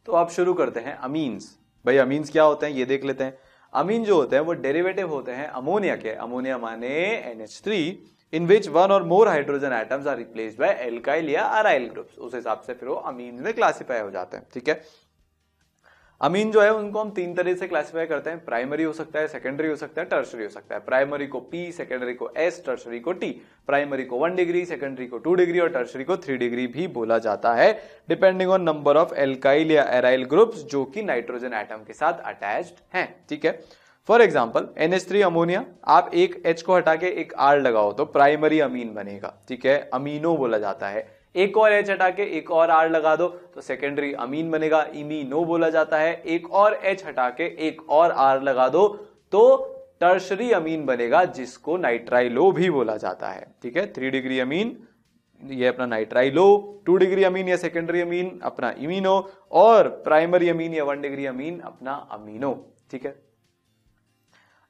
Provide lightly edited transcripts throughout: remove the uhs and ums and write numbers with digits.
तो आप शुरू करते हैं अमीन्स। भाई अमीन्स क्या होते हैं ये देख लेते हैं। अमीन जो होते हैं वो डेरिवेटिव होते हैं अमोनिया के। अमोनिया माने NH3 in which one or more hydrogen atoms are replaced by alkyl या अराइल ग्रुप्स। उस हिसाब से फिर वो अमीन में क्लासिफाई हो जाते हैं। ठीक है, अमीन जो है उनको हम तीन तरह से क्लासिफाई करते हैं। प्राइमरी हो सकता है, सेकेंडरी हो सकता है, टर्शरी हो सकता है। प्राइमरी को P, सेकेंडरी को S, टर्शरी को T। प्राइमरी को 1 डिग्री, सेकेंडरी को 2 डिग्री और टर्शरी को 3 डिग्री भी बोला जाता है, depending on number of alkyl या एराइल ग्रुप्स जो कि नाइट्रोजन एटम के साथ अटैच्ड हैं। ठीक है, फॉर एग्जाम्पल NH3 अमोनिया, आप एक H को हटा के एक R लगाओ तो प्राइमरी अमीन बनेगा। ठीक है, अमीनो बोला जाता है। एक और H हटा के एक और R लगा दो तो सेकेंडरी अमीन बनेगा, इमीनो बोला जाता है। एक और H हटा के एक और R लगा दो तो टर्शरी अमीन बनेगा, जिसको नाइट्राइलो भी बोला जाता है। ठीक है, 3 डिग्री अमीन ये अपना नाइट्राइलो, 2 डिग्री अमीन या सेकेंडरी अमीन अपना इमीनो और प्राइमरी अमीन या 1 डिग्री अमीन अपना अमीनो। ठीक है,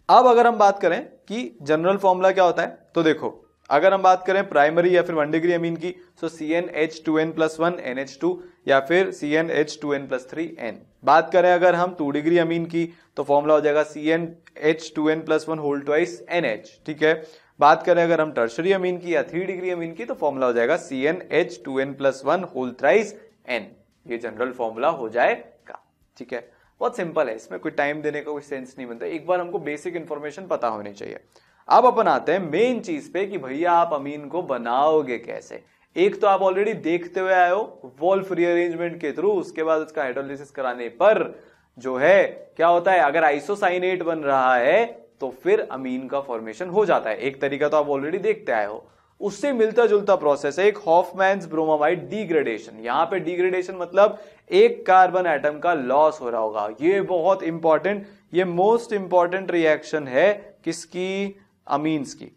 अब अगर हम बात करें कि जनरल फॉर्मूला क्या होता है तो देखो, अगर हम बात करें प्राइमरी या फिर 1 डिग्री अमीन की तो CnH2n+1 NH2 या फिर CnH2n+3 N। बात करें अगर हम 2 डिग्री अमीन की तो फॉर्मूला हो जाएगा CnH2n+1 होल ट्वाइस NH। ठीक है, बात करें अगर हम टर्शरी अमीन की या 3 डिग्री अमीन की तो फॉर्मूला हो जाएगा CnH2n+1 होल थ्राइस N। ये जनरल फॉर्मूला हो जाएगा। ठीक है, बहुत सिंपल है, इसमें कोई टाइम देने का कोई सेंस नहीं बनता, एक बार हमको बेसिक इंफॉर्मेशन पता होनी चाहिए। अब अपन आते हैं मेन चीज पे कि भैया आप अमीन को बनाओगे कैसे। एक तो आप ऑलरेडी देखते हुए आए हो वोल्फ रीअरेंजमेंट के थ्रू, उसके बाद उसका हाइड्रोलिसिस कराने पर जो है क्या होता है, अगर आइसोसाइनेट बन रहा है तो फिर अमीन का फॉर्मेशन हो जाता है। एक तरीका तो आप ऑलरेडी देखते आए हो, उससे मिलता जुलता प्रोसेस है एक हॉफमैन्स ब्रोमामाइड डिग्रेडेशन। यहां पे डिग्रेडेशन मतलब एक कार्बन एटम का लॉस हो रहा होगा। ये बहुत इंपॉर्टेंट, ये मोस्ट इंपॉर्टेंट रिएक्शन है किसकी, अमीन्स की,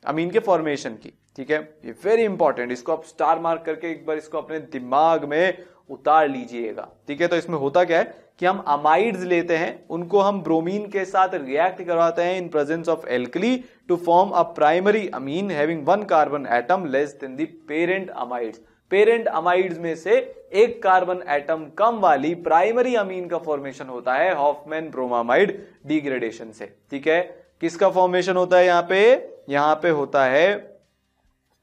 अमीन के फॉर्मेशन की। ठीक है, ये वेरी इंपॉर्टेंट, इसको आप स्टार मार्क करके एक बार इसको अपने दिमाग में उतार लीजिएगा। ठीक है, तो इसमें होता क्या है कि हम अमाइड्स लेते हैं, उनको हम ब्रोमीन के साथ रिएक्ट करवाते हैं in presence of alkali to form a primary amine having 1 carbon atom less than the parent amides. Parent amides में से एक कार्बन एटम कम वाली प्राइमरी अमीन का फॉर्मेशन होता है हॉफमैन ब्रोमामाइड डिग्रेडेशन से। ठीक है, किसका फॉर्मेशन होता है यहां पे होता है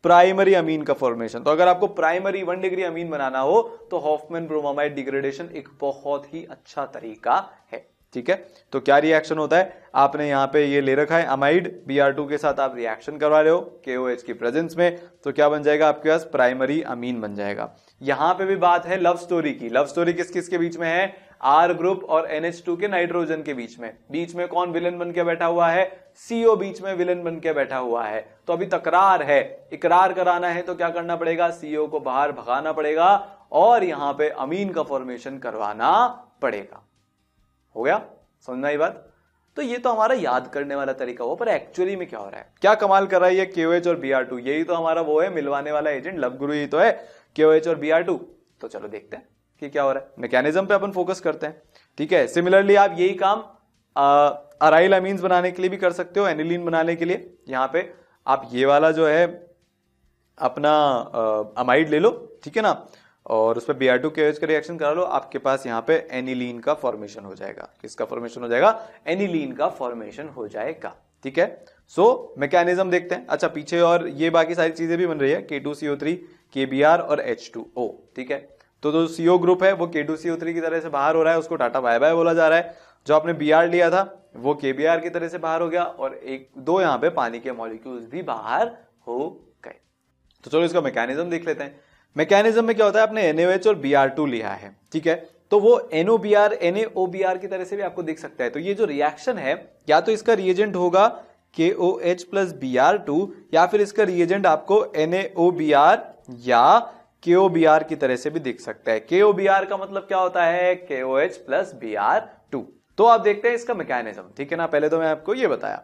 प्राइमरी अमीन का फॉर्मेशन। तो अगर आपको प्राइमरी 1 डिग्री अमीन बनाना हो तो हॉफमैन ब्रोमामाइड डिग्रेडेशन एक बहुत ही अच्छा तरीका है। ठीक है, तो क्या रिएक्शन होता है, आपने यहां पे ये ले रखा है अमाइड, Br2 के साथ आप रिएक्शन करवा रहे हो KOH की प्रेजेंस में, तो क्या बन जाएगा आपके पास प्राइमरी अमीन बन जाएगा। यहां पे भी बात है लव स्टोरी की। लव स्टोरी किस किस के बीच में है, R ग्रुप और NH2 के नाइट्रोजन के बीच में। बीच में कौन विलन बन के बैठा हुआ है, CO बीच में विलन बन के बैठा हुआ है। तो अभी तकरार है, इकरार कराना है तो क्या करना पड़ेगा, CO को बाहर भगाना पड़ेगा और यहां पे अमीन का फॉर्मेशन करवाना पड़ेगा। हो गया, समझ में आई बात। तो ये तो हमारा याद करने वाला तरीका हुआ, पर एक्चुअली में क्या हो रहा है, क्या कमाल कर रहा है ये KOH और Br2, यही तो हमारा वो है मिलवाने वाला एजेंट, लव गुरु ही तो है KOH और Br2। तो चलो देखते हैं कि क्या हो रहा है, मैकेनिज्म पे अपन फोकस करते हैं। ठीक है, सिमिलरली आप यही काम अराइल अमीन्स बनाने के लिए भी कर सकते हो, एनिलीन बनाने के लिए। यहां पे आप ये वाला जो है अपना अमाइड ले लो, ठीक है ना, और उस पर Br2 KOH का रिएक्शन करा लो, आपके पास यहाँ पे एनिलीन का फॉर्मेशन हो जाएगा। किसका फॉर्मेशन हो जाएगा, एनिलीन का फॉर्मेशन हो जाएगा। ठीक है, सो मैकेनिज्म देखते हैं। अच्छा, पीछे और ये बाकी सारी चीजें भी बन रही है, K2CO3, KBr और H2O। ठीक है, तो जो CO ग्रुप है वो K2CO3 की तरह से बाहर हो रहा है, उसको टाटा बाय बाय बोला जा रहा है। जो आपने Br लिया था वो KBr की तरह से बाहर हो गया और एक दो यहाँ पे पानी के मॉलिक्यूल्स भी बाहर हो गए। तो चलो इसका मैकेनिज्म देख लेते हैं। मैकेनिज्म में क्या होता है, आपने NaOH और Br2 लिया है, ठीक है, तो वो NOBr NaOBr की तरह से भी आपको दिख सकता है। तो ये जो रिएक्शन है, या तो इसका रिएजेंट होगा KOH प्लस Br2 या फिर इसका रिएजेंट आपको NaOBr या KOBr की तरह से भी दिख सकता है। KOBr का मतलब क्या होता है, KOH प्लस Br2। तो आप देखते हैं इसका मैकेनिज्म, ठीक है ना। पहले तो मैं आपको ये बताया,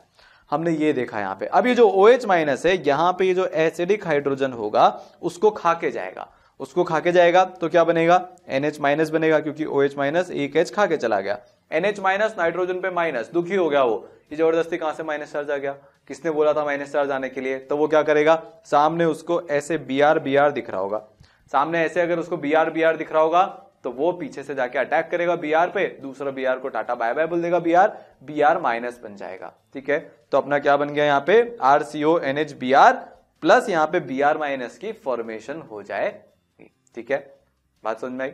हमने ये देखा यहाँ पे। अब ये जो OH माइनस है, यहाँ पे ये जो एसिडिक हाइड्रोजन होगा उसको खा के जाएगा, उसको खा के जाएगा तो क्या बनेगा, NH माइनस बनेगा, क्योंकि OH माइनस एक H खा के चला गया। NH माइनस नाइट्रोजन पे माइनस, दुखी हो गया वो, ये जबरदस्ती कहां से माइनस चार्ज आ गया, किसने बोला था माइनस चार्ज आने के लिए, तो वो क्या करेगा, सामने उसको ऐसे Br Br दिख रहा होगा, सामने ऐसे अगर उसको Br Br दिख रहा होगा तो वो पीछे से जाके अटैक करेगा Br पे, दूसरा Br को टाटा बाय बाय बोल देगा, Br माइनस बन जाएगा। ठीक है, तो अपना क्या बन गया यहाँ पे RCONH Br प्लस यहाँ पे Br माइनस की फॉर्मेशन हो जाएगी। ठीक है, बात समझ में आई?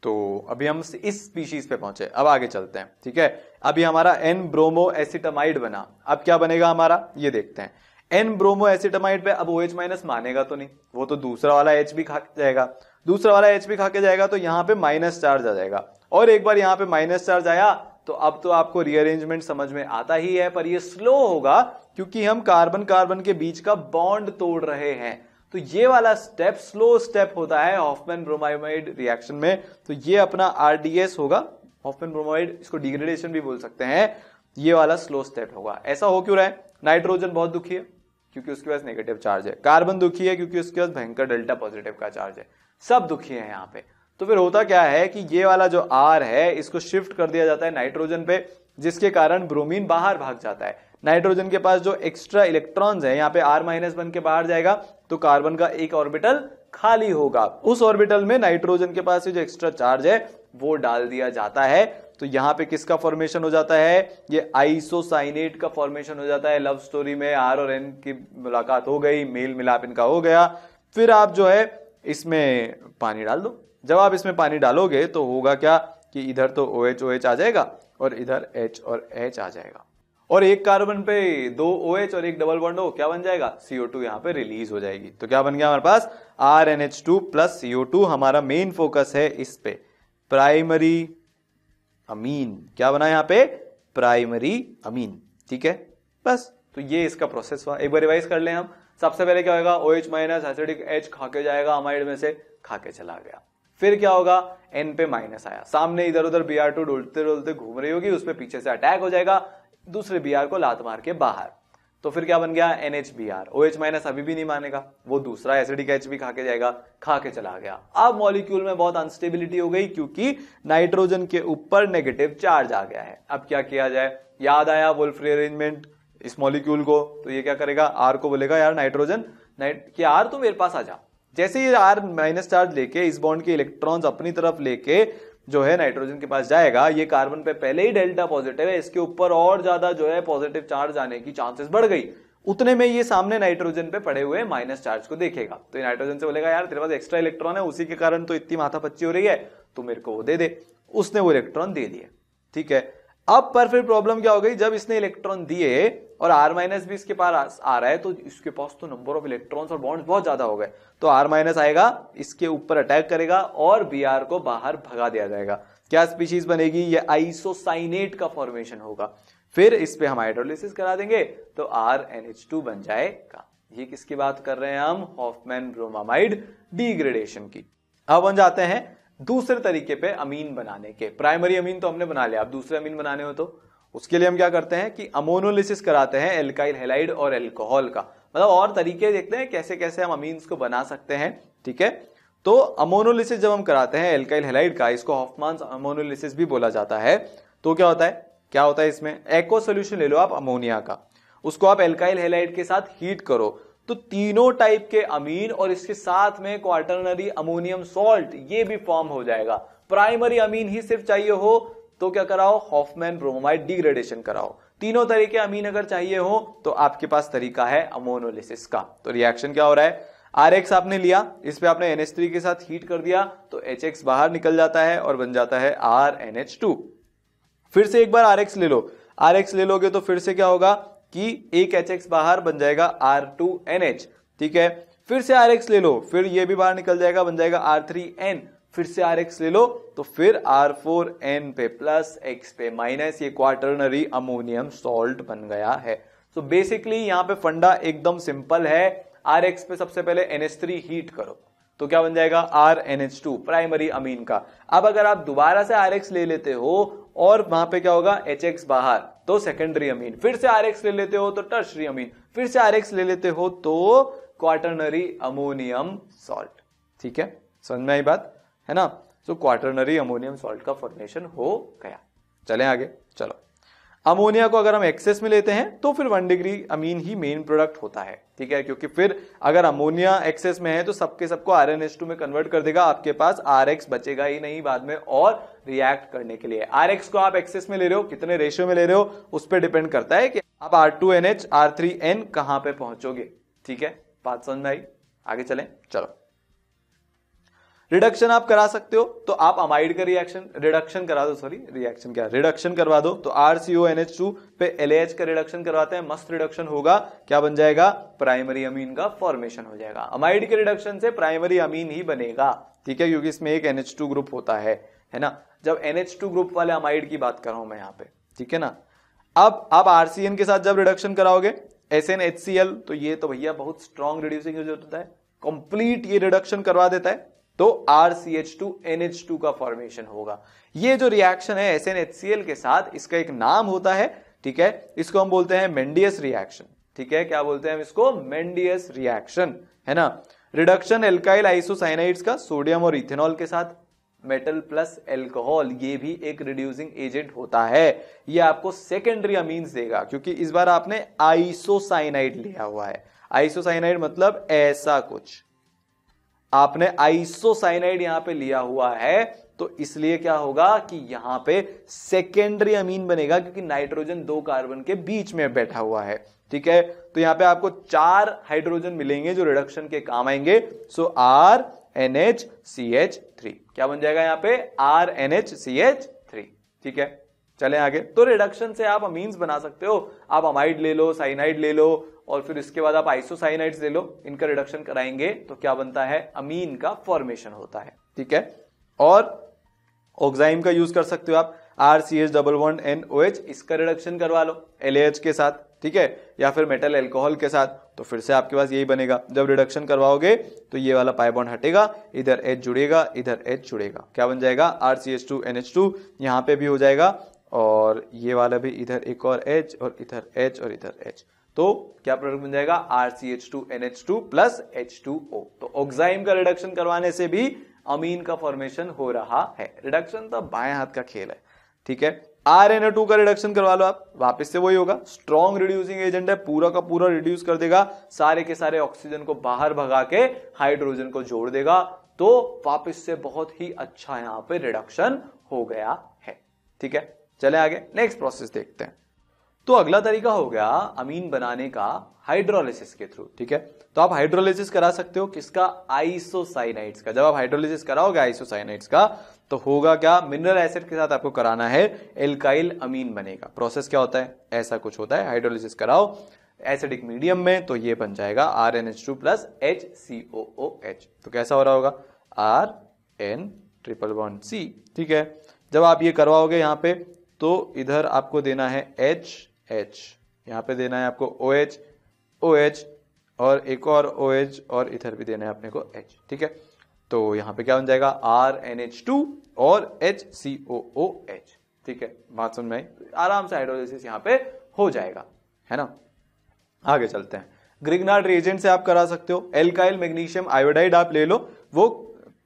तो अभी हम इस स्पीशीज पे पहुंचे, अब आगे चलते हैं। ठीक है, अभी हमारा N ब्रोमो एसिटामाइड बना, अब क्या बनेगा हमारा ये देखते हैं। N ब्रोमो एसिटामाइड पे अब OH माइनस मानेगा तो नहीं, वो तो दूसरा वाला H भी खा के जाएगा, दूसरा वाला H भी खा के जाएगा, तो यहाँ पे माइनस चार्ज आ जाएगा। और एक बार यहाँ पे माइनस चार्ज आया तो अब तो आपको रीअरेंजमेंट समझ में आता ही है, पर ये स्लो होगा क्योंकि हम कार्बन कार्बन के बीच का बॉन्ड तोड़ रहे हैं। तो ये वाला स्टेप स्लो स्टेप होता है हॉफमैन ब्रोमाइड रिएक्शन में। तो ये अपना RDS होगा, हॉफमैन ब्रोमाइड, इसको डिग्रेडेशन भी बोल सकते हैं। ये वाला स्लो स्टेप होगा। ऐसा हो क्यों रहा है? नाइट्रोजन बहुत दुखी है क्योंकि उसके पास नेगेटिव चार्ज है, कार्बन दुखी है क्योंकि उसके पास भयंकर डेल्टा पॉजिटिव का चार्ज है, सब दुखी है यहाँ पे। तो फिर होता क्या है कि ये वाला जो R है इसको शिफ्ट कर दिया जाता है नाइट्रोजन पे, जिसके कारण ब्रोमीन बाहर भाग जाता है। नाइट्रोजन के पास जो एक्स्ट्रा इलेक्ट्रॉन्स है यहाँ पे R माइनस बन के बाहर जाएगा, तो कार्बन का एक ऑर्बिटल खाली होगा, उस ऑर्बिटल में नाइट्रोजन के पास जो एक्स्ट्रा चार्ज है वो डाल दिया जाता है। तो यहाँ पे किसका फॉर्मेशन हो जाता है? ये आइसोसाइनेट का फॉर्मेशन हो जाता है। लव स्टोरी में R और N की मुलाकात हो गई, मेल मिलाप इनका हो गया। फिर आप जो है इसमें पानी डाल दो। जब आप इसमें पानी डालोगे तो होगा क्या कि इधर तो OH OH आ जाएगा और इधर H और H आ जाएगा, और एक कार्बन पे 2 OH और एक डबल बॉन्ड हो, क्या बन जाएगा? CO2 यहाँ पे रिलीज हो जाएगी। तो क्या बन गया हमारे पास? RNH2 plus CO2। हमारा मेन फोकस है इस पे, प्राइमरी अमीन। क्या बना यहाँ पे? Primary amine. ठीक है, बस। तो ये इसका प्रोसेस हुआ। एक बार रिवाइज कर लें हम। सबसे पहले क्या होगा? OH माइनस एसिडिक H खा के जाएगा, अमाइड में से खा के चला गया। फिर क्या होगा? N पे माइनस आया, सामने इधर उधर Br2 डोलते डोलते घूम रही होगी, उसपे पीछे से अटैक हो जाएगा, दूसरे Br को लात मार के बाहर। तो फिर क्या बन गया? NHBr। OH माइनस अभी भी नहीं मानेगा, वो दूसरा एसिडिक H भी खा के जाएगा, खा के चला गया। अब मॉलिक्यूल में बहुत अनस्टेबिलिटी हो गई क्योंकि नाइट्रोजन के ऊपर नेगेटिव चार्ज आ गया है। अब क्या किया जाए? याद आया वुल्फ रीअरेंजमेंट इस मॉलिक्यूल को, तो ये क्या करेगा? R को बोलेगा यार नाइट्रोजन कि R तू मेरे पास आ जा। जैसे ये R माइनस चार्ज लेके इस बॉन्ड के इलेक्ट्रॉन्स अपनी तरफ लेके जो है नाइट्रोजन के पास जाएगा, ये कार्बन पे पहले ही डेल्टा पॉजिटिव है, इसके ऊपर और ज्यादा जो है पॉजिटिव चार्ज आने की चांसेस बढ़ गई। उतने में ये सामने नाइट्रोजन पे पड़े हुए माइनस चार्ज को देखेगा, तो नाइट्रोजन से बोलेगा यार तेरे पास एक्स्ट्रा इलेक्ट्रॉन है, उसी के कारण तो इतनी माथापच्ची हो रही है, तो मेरे को वो दे दे। उसने वो इलेक्ट्रॉन दे दिए। ठीक है, अब पर फिर प्रॉब्लम क्या हो गई? जब इसने इलेक्ट्रॉन दिए और R माइनस भी इसके पास आ रहा है, तो इसके पास तो नंबर ऑफ इलेक्ट्रॉन्स और बॉन्ड्स बहुत ज्यादा हो गए, तो R माइनस आएगा, इसके ऊपर अटैक करेगा और Br को बाहर भगा दिया जाएगा। क्या स्पीशीज बनेगी? ये आइसोसाइनेट का फॉर्मेशन होगा। फिर इस पे हम हाइड्रोलिसिस करा देंगे तो RNH2 बन जाएगा। ये किसकी बात कर रहे हैं हम? हॉफमैन ब्रोमामाइड डिग्रेडेशन की। अब बन जाते हैं दूसरे तरीके पे अमीन बनाने के। प्राइमरी अमीन तो हमने बना लिया, अब दूसरे अमीन बनाने हो तो उसके लिए हम क्या करते हैं कि अमोनोलिसिस कराते हैं एल्काइल हैलाइड और अल्कोहल का। मतलब और तरीके देखते हैं कैसे कैसे हम अमीन्स को बना सकते हैं। ठीक है, तो अमोनोलिसिस जब हम कराते हैं एल्काइल हैलाइड का, इसको हॉफमैन अमोनोलिसिस भी बोला जाता है। तो क्या होता है? क्या होता है इसमें? एक्वा सोल्यूशन ले लो आप अमोनिया का, उसको आप एल्काइल हैलाइड के साथ हीट करो तो तीनों टाइप के अमीन और इसके साथ में क्वाटरनरी अमोनियम सॉल्ट ये भी फॉर्म हो जाएगा। प्राइमरी अमीन ही सिर्फ चाहिए हो तो क्या कराओ? हॉफमैन ब्रोमामाइड डिग्रेडेशन कराओ। तीनों तरह के अमीन अगर चाहिए हो तो आपके पास तरीका है अमोनोलिसिस का। तो रिएक्शन क्या हो रहा है? RH आपने लिया, इस पे आपने NH3 के साथ हीट कर दिया तो HX बाहर निकल जाता है और बन जाता है RNH2। फिर से एक बार RH ले लो, RH ले लोगे तो फिर से क्या होगा कि एक HX बाहर बन जाएगा R2NH। ठीक है, फिर से RH ले लो, फिर ये भी बाहर निकल जाएगा, बन जाएगा R3N। फिर से RH ले लो तो फिर R4N पे प्लस X पे माइनस, ये क्वाटरनरी अमोनियम सॉल्ट बन गया है। तो बेसिकली यहाँ पे फंडा एकदम सिंपल है। RH पे सबसे पहले NH3 हीट करो तो क्या बन जाएगा? RNH2 प्राइमरी अमीन का। अब अगर आप दोबारा से RH ले लेते हो और वहां पे क्या होगा? HX बाहर तो सेकेंडरी अमीन, फिर से RH ले लेते हो तो टर्शरी अमीन, फिर से RH ले लेते हो तो क्वाटरनरी अमोनियम सॉल्ट। ठीक है, समझ में आई बात है ना? तो क्वाटरनरी अमोनियम सॉल्ट का फॉर्मेशन हो गया। चलें आगे, चलो अमोनिया को अगर हम एक्सेस में लेते हैं तो फिर 1 डिग्री अमीन ही मेन प्रोडक्ट होता है, ठीक है, क्योंकि फिर अगर अमोनिया एक्सेस में है तो सबके सबको RnH2 में कन्वर्ट कर देगा, आपके पास RX बचेगा ही नहीं बाद में और रिएक्ट करने के लिए। RX को आप एक्सेस में ले रहे हो, कितने रेशियो में ले रहे हो उस पर डिपेंड करता है कि आप R2NH R3N कहां पे पहुंचोगे, ठीक है। बात समझ में आई? आगे चलें, चलो। रिडक्शन आप करा सकते हो तो आप अमाइड का रिडक्शन करवा दो तो RCONH2 पे LAH का रिडक्शन करवाते हैं, मस्त रिडक्शन होगा, क्या बन जाएगा, प्राइमरी अमीन का फॉर्मेशन हो जाएगा। अमाइड के रिडक्शन से प्राइमरी अमीन ही बनेगा, ठीक है, क्योंकि इसमें एक NH2 ग्रुप होता है ना। जब NH2 ग्रुप वाले अमाइड की बात कर रहा हूं मैं यहाँ पे, ठीक है ना। अब आप RCN के साथ जब रिडक्शन कराओगे SNHCl, तो ये तो भैया बहुत स्ट्रॉन्ग रिड्यूसिंग एजेंट होता है, कंप्लीट ये रिडक्शन करवा देता है, तो RCH2NH2 का फॉर्मेशन होगा। ये जो रिएक्शन है SNHCl के साथ, इसका एक नाम होता है, ठीक है, इसको हम बोलते हैं मेंडियस रिएक्शन, ठीक है। क्या बोलते हैं हम इसको? मेंडियस रिएक्शन, है ना। रिडक्शन एल्काइल आइसोसाइनाइड्स का सोडियम और इथेनॉल के साथ, मेटल प्लस एल्कोहल, ये भी एक रिड्यूसिंग एजेंट होता है। ये आपको सेकेंडरी अमीन्स देगा, क्योंकि इस बार आपने आइसोसाइनाइड लिया हुआ है। आइसोसाइनाइड मतलब ऐसा कुछ, आपने आइसोसाइनाइड यहां पे लिया हुआ है, तो इसलिए क्या होगा कि यहां पे सेकेंडरी अमीन बनेगा, क्योंकि नाइट्रोजन 2 कार्बन के बीच में बैठा हुआ है, ठीक है। तो यहां पे आपको 4 हाइड्रोजन मिलेंगे जो रिडक्शन के काम आएंगे। सो RNHCH3 क्या बन जाएगा यहाँ पे? RNHCH3, ठीक है। चलें आगे। तो रिडक्शन से आप अमीन्स बना सकते हो, आप अमाइड ले लो, साइनाइड ले लो, और फिर इसके बाद आप आइसोसाइनाइड्स ले लो, इनका रिडक्शन कराएंगे तो क्या बनता है? अमीन का फॉर्मेशन होता है, ठीक है। और ऑक्साइम का यूज कर सकते हो आप, RCH11NOH, इसका रिडक्शन करवा लो LAH के साथ, ठीक है, या फिर मेटल एल्कोहल के साथ, तो फिर से आपके पास यही बनेगा। जब रिडक्शन करवाओगे तो ये वाला पाई बॉन्ड हटेगा, इधर H जुड़ेगा, इधर H जुड़ेगा, क्या बन जाएगा? RCH2NH2 यहां पे भी हो जाएगा, और ये वाला भी इधर एक और H, और इधर H, और इधर H, तो क्या प्रोडक्ट बन जाएगा? RCH2NH2 plus H2O। तो ऑक्साइम का रिडक्शन करवाने से भी अमीन का फॉर्मेशन हो रहा है। रिडक्शन तो बाएं हाथ का खेल है, ठीक है। RNO2 का रिडक्शन करवा लो आप, वापस से वही होगा, स्ट्रॉन्ग रिड्यूसिंग एजेंट है, पूरा का पूरा रिड्यूस कर देगा, सारे के सारे ऑक्सीजन को बाहर भगा के हाइड्रोजन को जोड़ देगा, तो वापस से बहुत ही अच्छा यहां पे रिडक्शन हो गया है, ठीक है। चले आगे, नेक्स्ट प्रोसेस देखते हैं। तो अगला तरीका हो गया अमीन बनाने का हाइड्रोलिसिस के थ्रू, ठीक है। तो आप हाइड्रोलिसिस करा सकते हो किसका? आइसोसाइनाइड्स का। जब आप हाइड्रोलिसिस कराओगे आइसोसाइनाइड्स का, तो होगा क्या? मिनरल एसिड के साथ आपको कराना है, एल्काइल अमीन बनेगा। प्रोसेस क्या होता है? ऐसा कुछ होता है, हाइड्रोलिसिस कराओ एसिडिक मीडियम में, तो ये बन जाएगा RNH2 प्लस HCOOH। तो कैसा हो रहा होगा? RN≡C, ठीक है। जब आप ये करवाओगे यहां पे, तो इधर आपको देना है H, यहां पे देना है आपको OH, और एक और OH, और इधर भी देना है अपने को H, ठीक है। तो यहां पे क्या बन जाएगा? RNH2 और HCOOH, ठीक है। बात समझ में आई? आराम से हाइड्रोलिसिस यहां पे हो जाएगा, है ना। आगे चलते हैं। ग्रिग्नार्ड रिएजेंट से आप करा सकते हो, एल्काइल मैग्नीशियम आयोडाइड आप ले लो, वो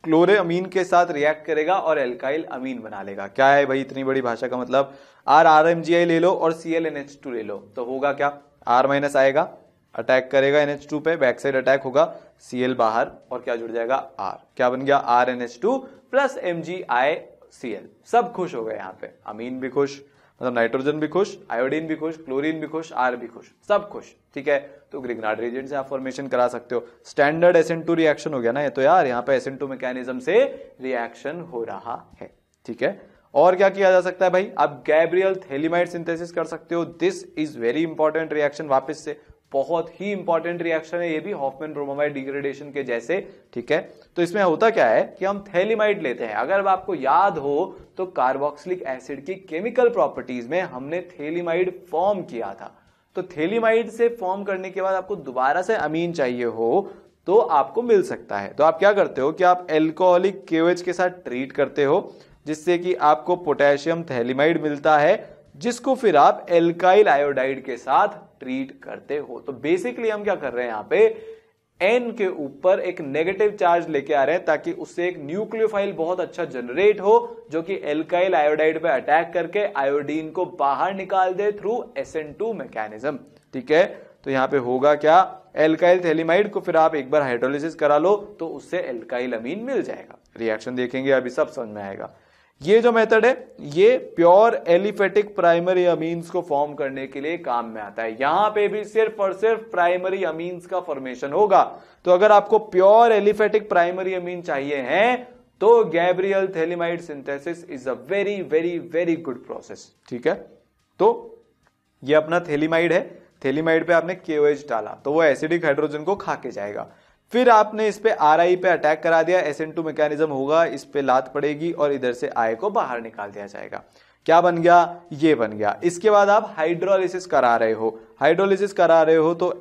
क्लोरे अमीन के साथ रिएक्ट करेगा और एल्काइल अमीन बना लेगा। क्या है भाई इतनी बड़ी भाषा का मतलब? RRMGI ले लो और ClNH2 ले लो, तो होगा क्या? R- आएगा, अटैक करेगा NH2 पे, बैक साइड अटैक होगा, Cl बाहर, और क्या जुड़ जाएगा? R। क्या बन गया? RNH2 plus MgICl। सब खुश हो गए यहाँ पे, अमीन भी खुश, मतलब नाइट्रोजन भी खुश, आयोडीन भी खुश, क्लोरीन भी खुश, R भी खुश, सब खुश, ठीक है। तो ग्रिग्नार्ड रिएजेंट से आप फॉर्मेशन करा सकते हो। स्टैंडर्ड SN2 रिएक्शन हो गया ना ये तो यार, यहाँ पे SN2 मैकेनिज्म से रिएक्शन हो रहा है, ठीक है। और क्या किया जा सकता है भाई? आप गैब्रियल थैलीमाइड सिंथेसिस कर सकते हो। This is very important reaction, वापस से बहुत ही इंपॉर्टेंट रिएक्शन है ये भी, हॉफमैन ब्रोमोमाइड डिग्रेडेशन के जैसे, ठीक है। तो इसमें होता क्या है कि हम थैलीमाइड लेते हैं, अगर आपको याद हो तो कार्बोक्सिलिक एसिड की केमिकल प्रॉपर्टीज में हमने थैलीमाइड फॉर्म किया था। तो थैलीमाइड से फॉर्म करने के बाद आपको दोबारा से अमीन चाहिए हो तो आपको मिल सकता है। तो आप क्या करते हो कि आप एल्कोहलिक KOH के साथ ट्रीट करते हो, जिससे कि आपको पोटेशियम थैलीमाइड मिलता है, जिसको फिर आप एल्काइल आयोडाइड के साथ ट्रीट करते हो। तो बेसिकली हम क्या कर रहे हैं यहाँ पे? N के ऊपर एक नेगेटिव चार्ज लेके आ रहे हैं ताकि उससे एक न्यूक्लियोफाइल बहुत अच्छा जनरेट हो जो कि एल्काइल आयोडाइड पे अटैक करके आयोडीन को बाहर निकाल दे थ्रू SN2 मैकेनिज्म। ठीक है, तो यहां पे होगा क्या, एल्काइल थैलिमाइड को फिर आप एक बार हाइड्रोलिसिस करा लो तो उससे एल्काइल अमीन मिल जाएगा। रिएक्शन देखेंगे अभी सब समझ में आएगा। ये जो मेथड है ये प्योर एलिफेटिक प्राइमरी अमीन्स को फॉर्म करने के लिए काम में आता है। यहां पे भी सिर्फ और सिर्फ प्राइमरी अमीन्स का फॉर्मेशन होगा। तो अगर आपको प्योर एलिफेटिक प्राइमरी अमीन चाहिए हैं तो Gabriel phthalimide synthesis is a very very very good process. ठीक है, तो ये अपना थैलिमाइड है, थैलिमाइड पे आपने KOH डाला तो वो एसिडिक हाइड्रोजन को खा के जाएगा। फिर आपने इस पे RI पे अटैक करा दिया, SN2 मैकेनिज्म होगा, इस पे लात पड़ेगी और इधर से I को बाहर निकाल दिया जाएगा। क्या बन गया, ये बन गया। इसके बाद आप हाइड्रोलिसिस करा रहे हो, हाइड्रोलिसिस करा रहे हो तो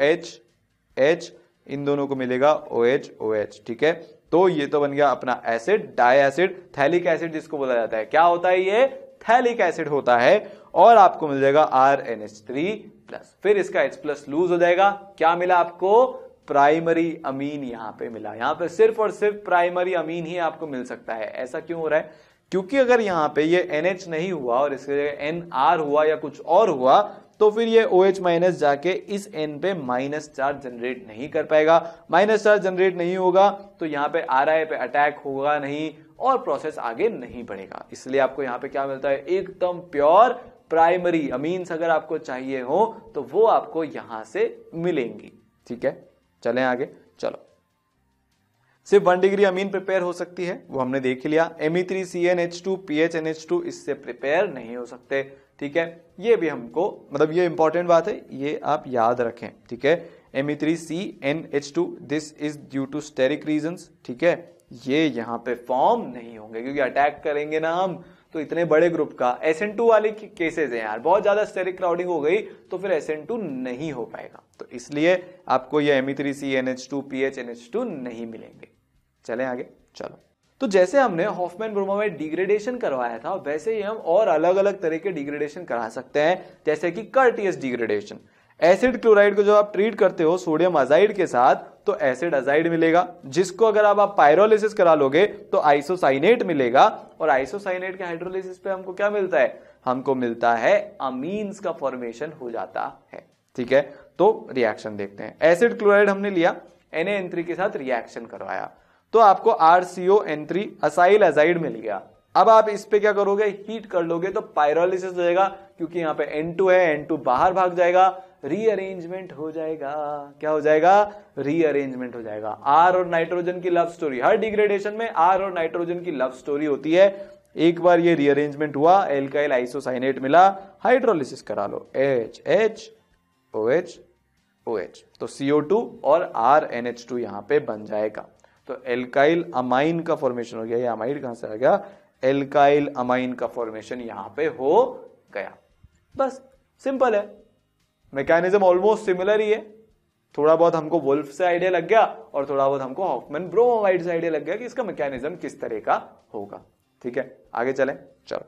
H इन दोनों को मिलेगा OH। ठीक है, तो ये तो बन गया अपना acid, di acid, phthalic acid जिसको बोला जाता है। क्या होता है ये, थैलिक एसिड होता है। और आपको मिल जाएगा RNH3+। फिर इसका H+ लूज हो जाएगा। क्या मिला आपको, प्राइमरी अमीन यहां पे मिला। यहां पे सिर्फ और सिर्फ प्राइमरी अमीन ही आपको मिल सकता है। ऐसा क्यों हो रहा है, क्योंकि अगर यहां पे ये NH नहीं हुआ और इसके जगह NR हुआ या कुछ और हुआ तो फिर ये OH- जाके इस N पे माइनस चार्ज जनरेट नहीं कर पाएगा। माइनस चार्ज जनरेट नहीं होगा तो यहां पे RI पे अटैक होगा नहीं और प्रोसेस आगे नहीं बढ़ेगा। इसलिए आपको यहां पे क्या मिलता है, एकदम प्योर प्राइमरी अमीन्स अगर आपको चाहिए हो तो वो आपको यहां से मिलेंगी। ठीक है, चलें आगे। चलो, सिर्फ 1 डिग्री अमीन प्रिपेयर हो सकती है, वो हमने देख लिया। Me3CnH2 PHNH2 इससे प्रिपेयर नहीं हो सकते। ठीक है, ये भी हमको मतलब ये इंपॉर्टेंट बात है, ये आप याद रखें। ठीक है, Me3CnH2 this is due to steric reasons. ठीक है, ये यहां पे फॉर्म नहीं होंगे क्योंकि अटैक करेंगे ना हम तो इतने बड़े ग्रुप का। SN2 वाले केसेस हैं यार, बहुत ज्यादा स्टेरिक क्राउडिंग हो गई तो फिर SN2 नहीं हो पाएगा, तो इसलिए आपको ये Me3CnH2 PHNH2 नहीं मिलेंगे। चलें आगे। चलो, तो जैसे हमने हॉफमैन ब्रोमाइड डिग्रेडेशन करवाया था वैसे ही हम और अलग अलग तरह के डिग्रेडेशन करा सकते हैं, जैसे कि कर्टियस डिग्रेडेशन। एसिड क्लोराइड को जब आप ट्रीट करते हो सोडियम अजाइड के साथ तो एसिड अजाइड मिलेगा, जिसको अगर आप पायरोलिसिस करा लोगे तो आइसोसाइनेट मिलेगा। और आइसोसाइनेट के हाइड्रोलिसिस पे हमको क्या मिलता है, हमको मिलता है अमीन्स का फॉर्मेशन हो जाता है। ठीक है, तो रिएक्शन देखते हैं। एसिड क्लोराइड हमने लिया, Na(N3) के साथ रिएक्शन करवाया तो आपको RCON3 असाइल अजाइड मिल गया। अब आप इस पे क्या करोगे, हीट कर लोगे तो पायरोलिसिस हो जाएगा, क्योंकि यहाँ पे N2 है, N2 बाहर भाग जाएगा, रीअरेंजमेंट हो जाएगा। क्या हो जाएगा, रीअरेंजमेंट हो जाएगा। R और नाइट्रोजन की लव स्टोरी, हर डिग्रेडेशन में R और नाइट्रोजन की लव स्टोरी होती है। एक बार ये रीअरेंजमेंट हुआ, एल्काइल आइसोसाइनेट मिला, हाइड्रोलिसिस करा लो, OH, तो CO2 और RNH2 यहां पे बन जाएगा। तो एल्काइल अमाइन का फॉर्मेशन हो गया। ये अमाइड कहां से आ गया, एल्काइल अमाइन का फॉर्मेशन यहां पे हो गया। बस सिंपल है, मैकेनिज्म ऑलमोस्ट सिमिलर ही है। थोड़ा बहुत हमको वुल्फ से आइडिया लग गया और थोड़ा बहुत हमको हॉफमैन ब्रोमाइड से आइडिया लग गया कि इसका मैकेनिज्म किस तरह का होगा। ठीक है, आगे चलें। चलो,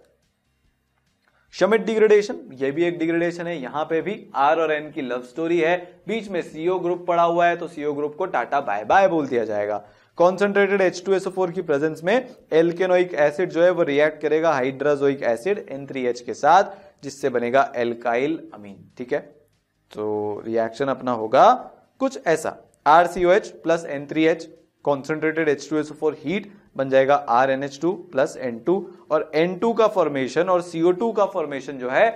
शमिट डिग्रेडेशन, ये भी एक डिग्रेडेशन है। यहां पे भी R और N की लव स्टोरी है, बीच में CO ग्रुप पड़ा हुआ है तो CO ग्रुप को टाटा बाय बाय बोल दिया जाएगा। कॉन्सेंट्रेटेड H2SO4 की प्रेजेंस में एल्केनोइक एसिड जो है वो रिएक्ट करेगा हाइड्राजोइक एसिड N3H के साथ, जिससे बनेगा एल्काइल अमीन। ठीक है, तो रिएक्शन अपना होगा कुछ ऐसा, RCOH plus N3H concentrated H2SO4 heat बन जाएगा RNH2 प्लस N2, और N2 का फॉर्मेशन और CO2 का फॉर्मेशन जो है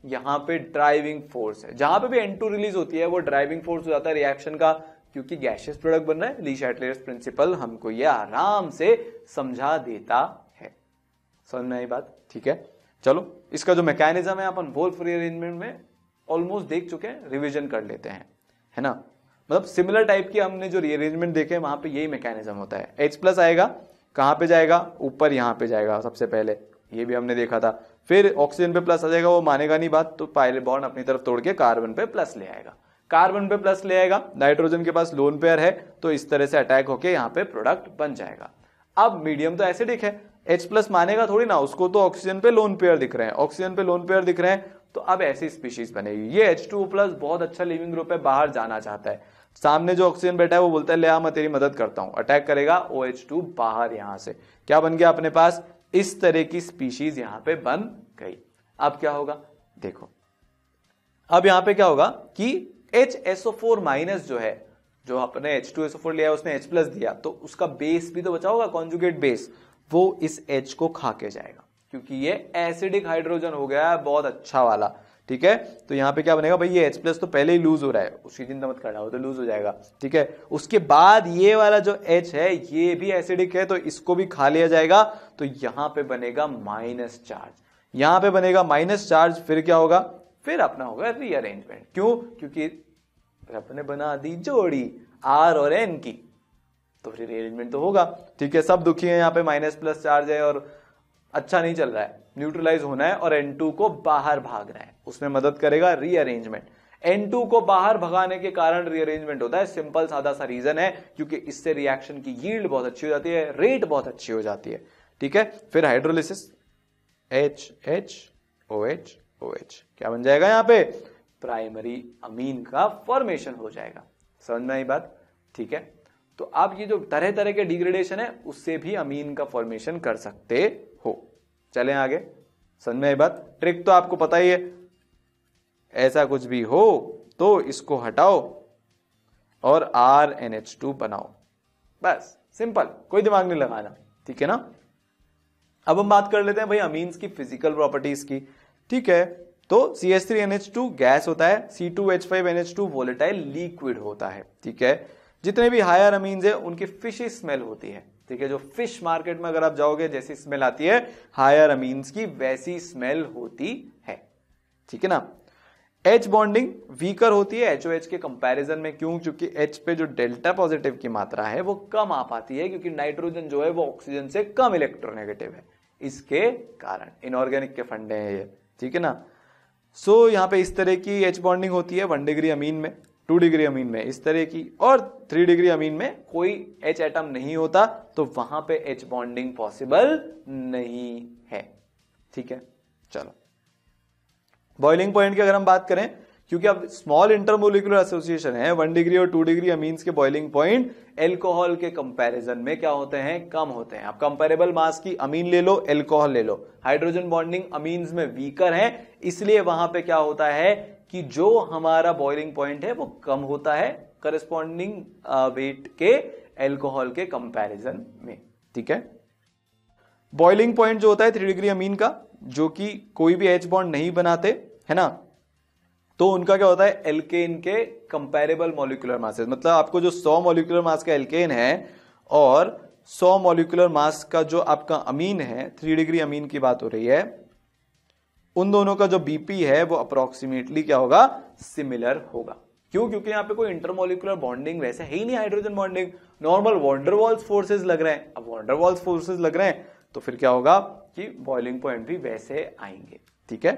यहां पे ड्राइविंग फोर्स है। जहां पे भी N2 रिलीज होती है वो ड्राइविंग फोर्स हो जाता है रिएक्शन का, क्योंकि गैसियस प्रोडक्ट बन रहा है। ली शैटलेयर्स प्रिंसिपल हमको ये आराम से समझा देता है। समझ में आई बात? ठीक है, चलो इसका जो मैकेनिज्म है अपन वोल्फ रीअरेंजमेंट में ऑलमोस्ट देख चुके हैं, रिवीजन कर लेते हैं, है ना। मतलब सिमिलर टाइप की हमने जो रीअरेंजमेंट देखे वहां पे यही मैकेनिज्म होता है। H+ आएगा, कहां पे जाएगा, ऊपर यहां पे जाएगा सबसे पहले, ये भी हमने देखा था। फिर ऑक्सीजन पे प्लस आ जाएगा, वो मानेगा नहीं बात, तो पायले बॉन्ड अपनी तरफ तोड़ के कार्बन पे प्लस ले आएगा। कार्बन पे प्लस ले आएगा, नाइट्रोजन के पास लोन पेयर है तो इस तरह से अटैक होके यहाँ पे प्रोडक्ट बन जाएगा। अब मीडियम तो एसिडिक है, H+ मानेगा थोड़ी ना, उसको तो ऑक्सीजन पे लोन पेयर दिख रहे हैं, ऑक्सीजन पे लोन पेयर दिख रहे हैं, तो अब ऐसी स्पीशीज बनेगी। ये H2O+ बहुत अच्छा लिविंग ग्रुप है, बाहर जाना चाहता है। सामने जो ऑक्सीजन बैठा है वो बोलता है ले आ मैं तेरी मदद करता हूं, अटैक करेगा, OH2 बाहर यहां से क्या बन गया अपने पास, इस तरह की स्पीशीज यहां पे बन गई। अब क्या होगा देखो, अब यहां पे क्या होगा कि HSO4 माइनस जो है, जो अपने H2SO4 लिया उसने H प्लस दिया, तो उसका बेस भी तो बचा होगा, कॉन्जुगेट बेस, वो इस H को खा के जाएगा क्योंकि ये एसिडिक हाइड्रोजन हो गया है बहुत अच्छा वाला, ठीक है। तो यहां पे क्या बनेगा भाई, ये H प्लस तो पहले ही लूज हो रहा है, उसकी चिंता मत करना, वो तो लूज हो जाएगा, ठीक है। उसके बाद ये वाला जो H है ये भी एसिडिक है तो इसको भी खा लिया जाएगा, तो यहां पे बनेगा माइनस चार्ज, यहां पे बनेगा माइनस चार्ज, फिर क्या होगा, फिर अपना होगा रीअरेंजमेंट। क्यों, क्योंकि अपने बना दी जोड़ी R और N की, तो फिर रीअरेंजमेंट तो होगा, ठीक है। सब दुखी है, यहाँ पे माइनस प्लस चार्ज है और अच्छा नहीं चल रहा है, न्यूट्रलाइज होना है और N2 को बाहर भागना है, उसमें मदद करेगा रीअरेंजमेंट। N2 को बाहर भगाने के कारण रीअरेंजमेंट होता है, सिंपल सादा सा रीजन है, क्योंकि इससे रिएक्शन की यील्ड बहुत अच्छी हो जाती है, रेट बहुत अच्छी हो जाती है, ठीक है। फिर हाइड्रोलिसिस HHOH OH क्या बन जाएगा, यहाँ पे प्राइमरी अमीन का फॉर्मेशन हो जाएगा। समझ में आई बात, ठीक है। तो आप ये जो तरह तरह के डिग्रेडेशन है उससे भी अमीन का फॉर्मेशन कर सकते हो। चलें आगे, समझ में आई बात। ट्रिक तो आपको पता ही है, ऐसा कुछ भी हो तो इसको हटाओ और RNH2 बनाओ, बस सिंपल, कोई दिमाग नहीं लगाना, ठीक है ना। अब हम बात कर लेते हैं भाई अमीन्स की फिजिकल प्रॉपर्टीज की, ठीक है। तो CH3NH2 गैस होता है, C2H5NH2 वोलेटाइल लिक्विड होता है, ठीक है। जितने भी हायर अमीन्स है उनकी फिशी स्मेल होती है, ठीक है। जो फिश मार्केट में अगर आप जाओगे जैसी स्मेल आती है हायर अमीन्स की वैसी स्मेल होती है, ठीक है ना। H बॉन्डिंग वीकर होती है HOH के कंपैरिजन में, क्यों, क्योंकि H पे जो डेल्टा पॉजिटिव की मात्रा है वो कम आ पाती है, क्योंकि नाइट्रोजन जो है वो ऑक्सीजन से कम इलेक्ट्रोनेगेटिव है, इसके कारण इनऑर्गेनिक के फंडे हैं ये, ठीक है ना। सो यहाँ पे इस तरह की H बॉन्डिंग होती है 1 डिग्री अमीन में, 2 डिग्री अमीन में इस तरह की, और 3 डिग्री अमीन में कोई H एटम नहीं होता, तो वहां पे H बॉन्डिंग पॉसिबल नहीं है, ठीक है। चलो बॉइलिंग पॉइंट की अगर हम बात करें, क्योंकि अब स्मॉल इंटरमोलिकुलर एसोसिएशन है, 1 डिग्री और 2 डिग्री अमीन्स के बॉइलिंग पॉइंट एल्कोहल के कंपैरिजन में क्या होते हैं, कम होते हैं। आप कंपेरेबल मास की अमीन ले लो, एल्कोहल ले लो, हाइड्रोजन बॉन्डिंग अमीन्स में वीकर है, इसलिए वहां पे क्या होता है कि जो हमारा बॉइलिंग पॉइंट है वो कम होता है करस्पॉन्डिंग वेट के एल्कोहल के कंपैरिजन में, ठीक है। बॉइलिंग पॉइंट जो होता है 3 डिग्री अमीन का, जो कि कोई भी H बॉन्ड नहीं बनाते है ना, तो उनका क्या होता है एल्केन के कंपैरेबल मॉलिक्यूलर मासेस, मतलब आपको जो 100 मॉलिक्यूलर मास का एल्केन है और 100 मॉलिक्यूलर मास का जो आपका अमीन है, 3 डिग्री अमीन की बात हो रही है, उन दोनों का जो BP है वो अप्रोक्सीमेटली क्या होगा, सिमिलर होगा। क्यों, क्योंकि यहाँ पे कोई इंटरमोलिकुलर बॉन्डिंग वैसे है ही नहीं, हाइड्रोजन बॉन्डिंग, नॉर्मल वॉन्डरवॉल्स फोर्सेस लग रहे हैं। अब वॉन्डरवॉल्स फोर्सेस लग रहे हैं तो फिर क्या होगा कि बॉइलिंग पॉइंट भी वैसे आएंगे, ठीक है।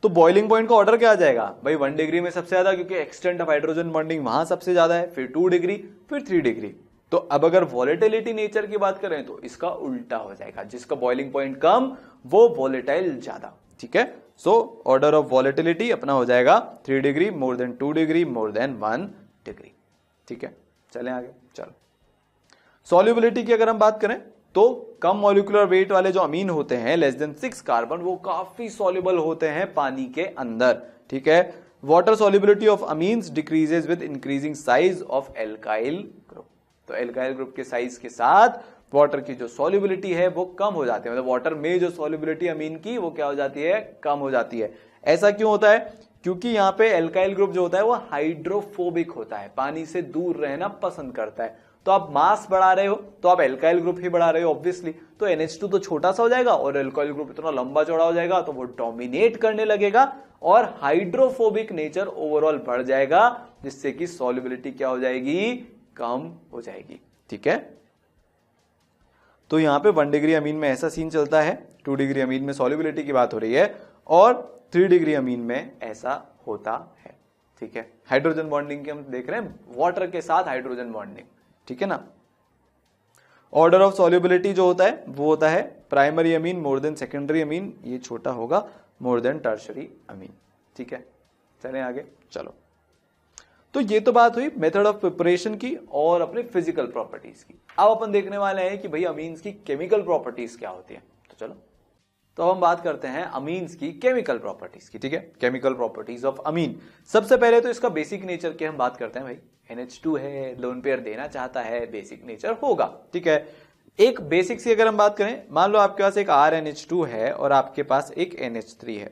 तो बॉइलिंग पॉइंट का ऑर्डर क्या आ जाएगा भाई, 1 डिग्री में सबसे ज्यादा, क्योंकि एक्सटेंट ऑफ हाइड्रोजन बॉन्डिंग वहां सबसे ज्यादा है, फिर 2 डिग्री, फिर 3 डिग्री। तो अब अगर वॉलेटिलिटी नेचर की बात करें तो इसका उल्टा हो जाएगा, जिसका बॉइलिंग पॉइंट कम वो वॉलेटाइल ज्यादा, ठीक है। सो ऑर्डर ऑफ वॉलेटिलिटी अपना हो जाएगा 3 degree more than 2 degree more than 1 degree, ठीक है। चलें आगे, चलो सॉल्युबिलिटी की अगर हम बात करें तो कम मॉलिक्यूलर वेट वाले जो अमीन होते हैं लेस देन 6 कार्बन, वो काफी सॉल्युबल होते हैं पानी के अंदर, ठीक है। Water solubility of amines decreases with increasing size of alkyl group, तो एल्काइल ग्रुप के साइज के साथ वाटर की जो सॉल्युबिलिटी है वो कम हो जाती है, मतलब वाटर में जो सॉल्युबिलिटी अमीन की वो क्या हो जाती है, कम हो जाती है। ऐसा क्यों होता है, क्योंकि यहाँ पे एल्काइल ग्रुप जो होता है वो हाइड्रोफोबिक होता है, पानी से दूर रहना पसंद करता है। तो आप मास बढ़ा रहे हो तो आप एल्काइल ग्रुप ही बढ़ा रहे हो ऑब्वियसली, तो NH2 तो छोटा सा हो जाएगा और एल्काइल ग्रुप इतना लंबा चौड़ा हो जाएगा, तो वो डोमिनेट करने लगेगा और हाइड्रोफोबिक नेचर ओवरऑल बढ़ जाएगा, जिससे कि सॉल्युबिलिटी क्या हो जाएगी, कम हो जाएगी, ठीक है। तो यहाँ पे 1 डिग्री अमीन में ऐसा सीन चलता है, 2 डिग्री अमीन में सॉल्युबिलिटी की बात हो रही है और 3 डिग्री अमीन में ऐसा होता है, ठीक है। हाइड्रोजन बॉन्डिंग की हम देख रहे हैं, वाटर के साथ हाइड्रोजन बॉन्डिंग, ठीक है ना। ऑर्डर ऑफ सॉल्युबिलिटी जो होता है वो होता है primary amine more than secondary amine, ये छोटा होगा मोर देन टर्शरी अमीन, ठीक है। चलें आगे, चलो तो ये तो बात हुई मेथड ऑफ प्रिपरेशन की और अपने फिजिकल प्रॉपर्टीज की। अब अपन देखने वाले हैं कि भाई अमीन्स की केमिकल प्रॉपर्टीज क्या होती है। तो चलो, तो हम बात करते हैं अमीन्स की केमिकल प्रॉपर्टीज की। ठीक है, केमिकल प्रॉपर्टीज ऑफ अमीन। सबसे पहले तो इसका बेसिक नेचर की हम बात करते हैं। भाई NH2 है, लोन पेयर देना चाहता है, बेसिक नेचर होगा। ठीक है, एक बेसिक की अगर हम बात करें, मान लो आपके पास एक RNH2 है और आपके पास एक NH3 है,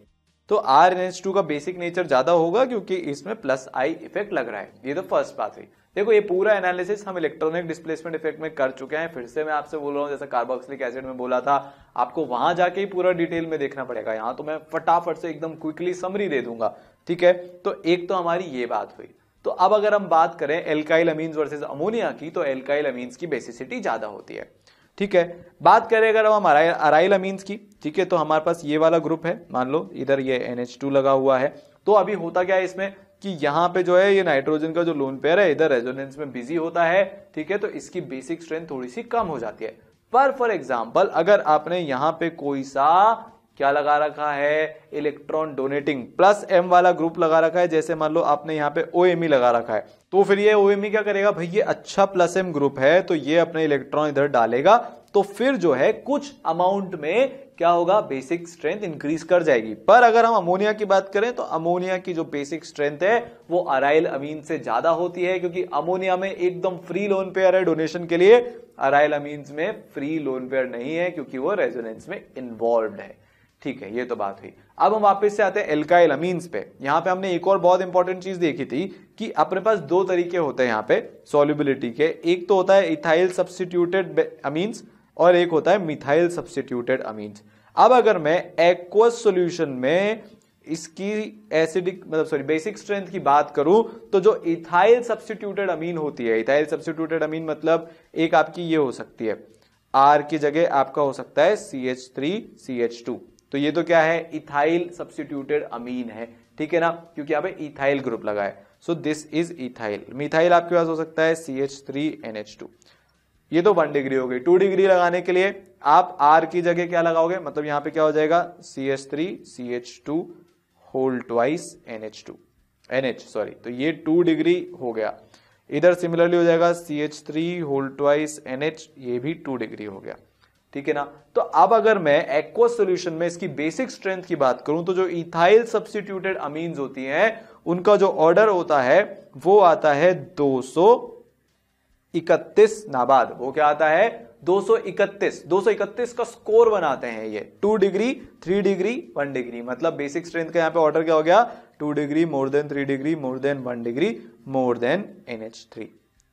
तो RNH2 का बेसिक नेचर ज्यादा होगा क्योंकि इसमें प्लस आई इफेक्ट लग रहा है। ये तो फर्स्ट बात हुई। देखो, ये पूरा एनालिसिस हम इलेक्ट्रॉनिक डिस्प्लेसमेंट इफेक्ट में कर चुके हैं। फिर से मैं आपसे बोल रहा हूं, जैसा कार्बोक्सिलिक एसिड में बोला था, आपको वहां जाके ही पूरा डिटेल में देखना पड़ेगा। यहां तो मैं फटाफट से एकदम क्विकली समरी दे दूंगा। ठीक है, तो एक तो हमारी ये बात हुई। तो अब अगर हम बात करें एल्काइल अमीन्स वर्सेस अमोनिया की, तो एल्काइल अमीन्स की बेसिसिटी ज्यादा होती है। ठीक है, बात करें अगर हम अराइल अमीन्स की, ठीक है, तो हमारे पास ये वाला ग्रुप है, मान लो इधर ये NH2 लगा हुआ है। तो अभी होता क्या है इसमें कि यहाँ पे जो है ये नाइट्रोजन का जो लोन पेयर है इधर रेजोनेंस में बिजी होता है। ठीक है, तो इसकी बेसिक स्ट्रेंथ थोड़ी सी कम हो जाती है। पर फॉर एग्जांपल अगर आपने यहाँ पे कोई सा क्या लगा रखा है, इलेक्ट्रॉन डोनेटिंग प्लस M वाला ग्रुप लगा रखा है, जैसे मान लो आपने यहाँ पे OMe लगा रखा है, तो फिर ये OMe क्या करेगा, भाई ये अच्छा प्लस M ग्रुप है तो ये अपने इलेक्ट्रॉन इधर डालेगा, तो फिर जो है कुछ अमाउंट में क्या होगा, बेसिक स्ट्रेंथ इंक्रीज कर जाएगी। पर अगर हम अमोनिया की बात करें तो अमोनिया की जो बेसिक स्ट्रेंथ है वो अराइल अमीन से ज्यादा होती है, क्योंकि अमोनिया में एकदम फ्री लोन पेयर है डोनेशन के लिए, अराइल अमीन्स में फ्री लोन पेयर नहीं है क्योंकि वो रेजोनेंस में इन्वॉल्व है। ठीक है, ये तो बात हुई। अब हम वापस से आते हैं एल्काइल अमीन्स पे। यहां पे हमने एक और बहुत इंपॉर्टेंट चीज देखी थी कि अपने पास दो तरीके होते हैं यहाँ पे सॉल्युबिलिटी के। एक तो होता है इथाइल सब्स्टिट्यूटेड अमीन्स और एक होता है मिथाइल सब्स्टिट्यूटेड अमीन्स। अब अगर मैं एक्वस सॉल्यूशन में इसकी एसिडिक बेसिक स्ट्रेंथ की बात करूं, तो जो इथाइल सब्स्टिट्यूटेड अमीन होती है, इथाइल सब्स्टिट्यूटेड अमीन मतलब एक आपकी ये हो सकती है, R की जगह आपका हो सकता है CH3CH2, तो ये तो क्या है, इथाइल सब्स्टिट्यूटेड अमीन है। ठीक है ना, क्योंकि यहाँ पे इथाइल ग्रुप लगा है। So this is ethyl. Methyl आपके पास हो सकता है CH3NH2। ये तो 1 डिग्री हो गई। 2 डिग्री लगाने के लिए आप R की जगह क्या लगाओगे, मतलब यहां पे क्या हो जाएगा, CH3CH2 होल ट्वाइस NH2 तो ये 2 डिग्री हो गया। इधर सिमिलरली हो जाएगा CH3 होल ट्वाइस NH, ये भी 2 डिग्री हो गया। ठीक है ना, तो अब अगर मैं एक्वस सॉल्यूशन में इसकी बेसिक स्ट्रेंथ की बात करूं, तो जो इथाइल सब्स्टिट्यूटेड अमीन्स होती हैं उनका जो ऑर्डर होता है वो आता है 231 नाबाद। वो क्या आता है, 231 का स्कोर बनाते हैं ये। 2 डिग्री, 3 डिग्री, 1 डिग्री, मतलब बेसिक स्ट्रेंथ का यहाँ पे ऑर्डर क्या हो गया, 2 degree more than 3 degree more than 1 degree more than NH3।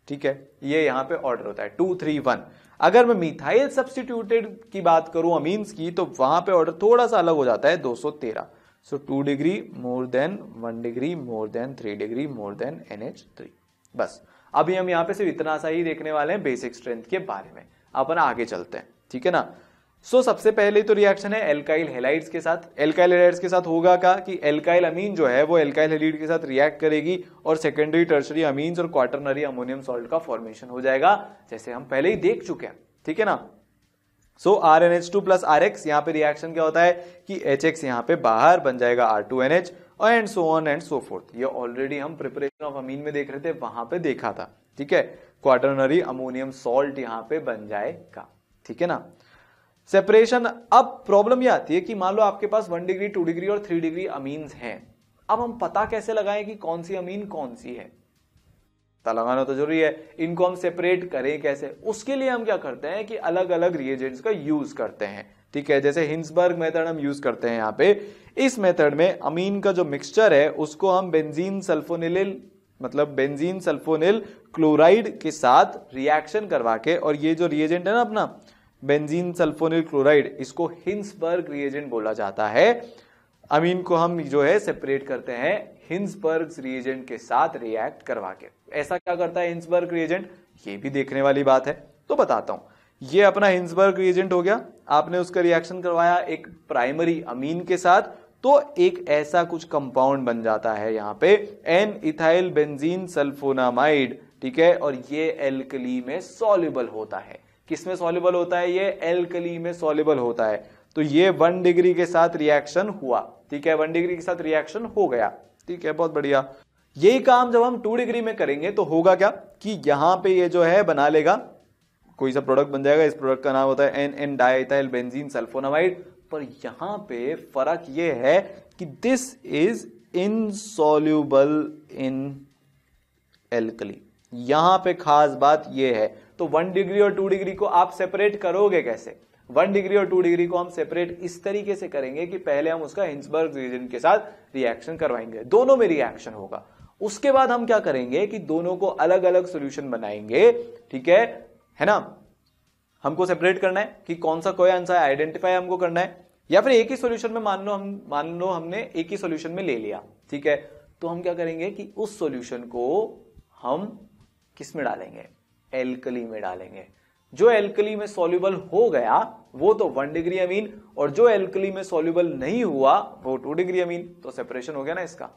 ठीक है, ये यहाँ पे ऑर्डर होता है 2, 3, 1। अगर मैं मिथाइल सब्स्टिट्यूटेड की बात करूं अमीन्स की, तो वहां पे ऑर्डर थोड़ा सा अलग हो जाता है, 213। सो 2 degree more than 1 degree more than 3 degree more than NH3। बस अभी हम यहाँ पे सिर्फ इतना सा ही देखने वाले हैं बेसिक स्ट्रेंथ के बारे में। अपन आगे चलते हैं। ठीक है ना, सो सबसे पहले तो रिएक्शन है एल्काइल हैलाइड्स के साथ। एल्काइल हैलाइड्स के साथ होगा क्या कि एल्काइल अमीन जो है वो एल्काइल हैलाइड के साथ रिएक्ट करेगी और सेकेंडरी टर्शरी अमीन्स और क्वाटरनरी अमोनियम सॉल्ट का फॉर्मेशन हो जाएगा, जैसे हम पहले ही देख चुके हैं। ठीक है ना, सो RNH2 प्लस RX, यहाँ पे रिएक्शन क्या होता है कि HX यहाँ पे बाहर बन जाएगा R2NH और and so on and so fourth. ये ऑलरेडी हम प्रिपरेशन ऑफ अमीन में देख रहे थे, वहां पे देखा था। ठीक है, क्वाटरनरी अमोनियम सॉल्ट यहाँ पे बन जाएगा। ठीक है ना, सेपरेशन। अब प्रॉब्लम ये आती है कि मान लो आपके पास 1 डिग्री, 2 डिग्री और 3 डिग्री अमीन्स हैं। अब हम पता कैसे लगाएं कि कौन सी अमीन कौन सी है, पता लगाना तो जरूरी है। इनको हम सेपरेट करें कैसे, उसके लिए हम क्या करते हैं कि अलग अलग रिएजेंट्स का यूज करते हैं। ठीक है, जैसे हिंसबर्ग मेथड हम यूज करते हैं यहाँ पे। इस मेथड में अमीन का जो मिक्सचर है उसको हम बेंजीन सल्फोनिल क्लोराइड के साथ रिएक्शन करवा के, और ये जो रिएजेंट है ना अपना बेंजीन सल्फोनिल क्लोराइड, इसको हिंसबर्ग रिएजेंट बोला जाता है। अमीन को हम जो है सेपरेट करते हैं हिंसबर्ग रिएजेंट के साथ रिएक्ट करवा के। ऐसा क्या करता है हिंसबर्ग रिएजेंट, ये भी देखने वाली बात है, तो बताता हूं। ये अपना हिंसबर्ग रिएजेंट हो गया, आपने उसका रिएक्शन करवाया एक प्राइमरी अमीन के साथ, तो एक ऐसा कुछ कंपाउंड बन जाता है यहाँ पे एन इथाइल बेंजीन सल्फोनामाइड। ठीक है, और ये एल्कली में सॉल्युबल होता है। किसमें सॉल्युबल होता है, ये एल्कली में सॉल्युबल होता है। तो ये 1 डिग्री के साथ रिएक्शन हुआ। ठीक है, 1 डिग्री के साथ रिएक्शन हो गया। ठीक है, बहुत बढ़िया। यही काम जब हम 2 डिग्री में करेंगे तो होगा क्या कि यहां पे ये जो है बना लेगा, कोई सा प्रोडक्ट बन जाएगा, इस प्रोडक्ट का नाम होता है एन डाइएथाइल बेंजीन सल्फोनामाइड। पर यहां पे फर्क ये है कि this is insoluble in alkali. यहां पे खास बात ये है। तो 1 डिग्री और 2 डिग्री को आप सेपरेट करोगे कैसे? 1 डिग्री और 2 डिग्री को हम सेपरेट इस तरीके से करेंगे कि पहले हम उसका हिंसबर्ग रिएजेंट के साथ रिएक्शन करवाएंगे, दोनों में रिएक्शन होगा। उसके बाद हम क्या करेंगे कि दोनों को अलग अलग सॉल्यूशन बनाएंगे, ठीक है ना। हमको सेपरेट करना है कि कौन सा कोई आंसर आइडेंटिफाई हमको करना है, या फिर एक ही सॉल्यूशन में मान लो हमने एक ही सॉल्यूशन में ले लिया, ठीक है। तो हम क्या करेंगे कि उस सॉल्यूशन को हम किस में डालेंगे? एल्कली में डालेंगे। जो एल्कली में सॉल्युबल हो गया वो तो 1 डिग्री अमीन, और जो एल्कली में सॉल्युबल नहीं हुआ वो 2 डिग्री अमीन। तो सेपरेशन हो गया ना इसका,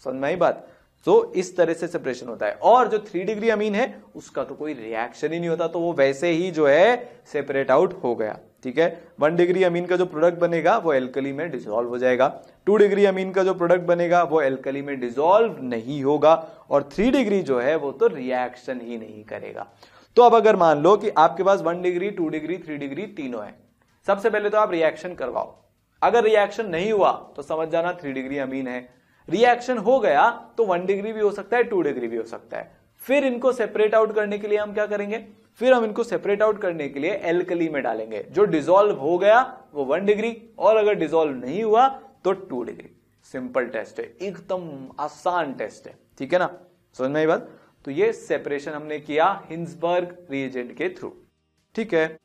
समझ में आई बात। तो इस तरह से सेपरेशन होता है। और जो 3 डिग्री अमीन है उसका तो कोई रिएक्शन ही नहीं होता, तो वो वैसे ही जो है सेपरेट आउट हो गया, ठीक है। 1 डिग्री अमीन का जो प्रोडक्ट बनेगा वो एल्कली में डिसॉल्व हो जाएगा, 2 डिग्री अमीन का जो प्रोडक्ट बनेगा वो एल्कली में डिसॉल्व नहीं होगा, और 3 डिग्री जो है वो तो रिएक्शन ही नहीं करेगा। तो अब अगर मान लो कि आपके पास 1 डिग्री 2 डिग्री 3 डिग्री तीनों है, सबसे पहले तो आप रिएक्शन करवाओ। अगर रिएक्शन नहीं हुआ तो समझ जाना 3 डिग्री अमीन है। रिएक्शन हो गया तो 1 डिग्री भी हो सकता है, 2 डिग्री भी हो सकता है। फिर इनको सेपरेट आउट करने के लिए हम क्या करेंगे? फिर हम इनको सेपरेट आउट करने के लिए एल्कली में डालेंगे। जो डिसॉल्व हो गया वो 1 डिग्री, और अगर डिसॉल्व नहीं हुआ तो 2 डिग्री। सिंपल टेस्ट है, एकदम आसान टेस्ट है, ठीक है ना। समझ में आई बात। तो ये सेपरेशन हमने किया हिंसबर्ग रिएजेंट के थ्रू, ठीक है।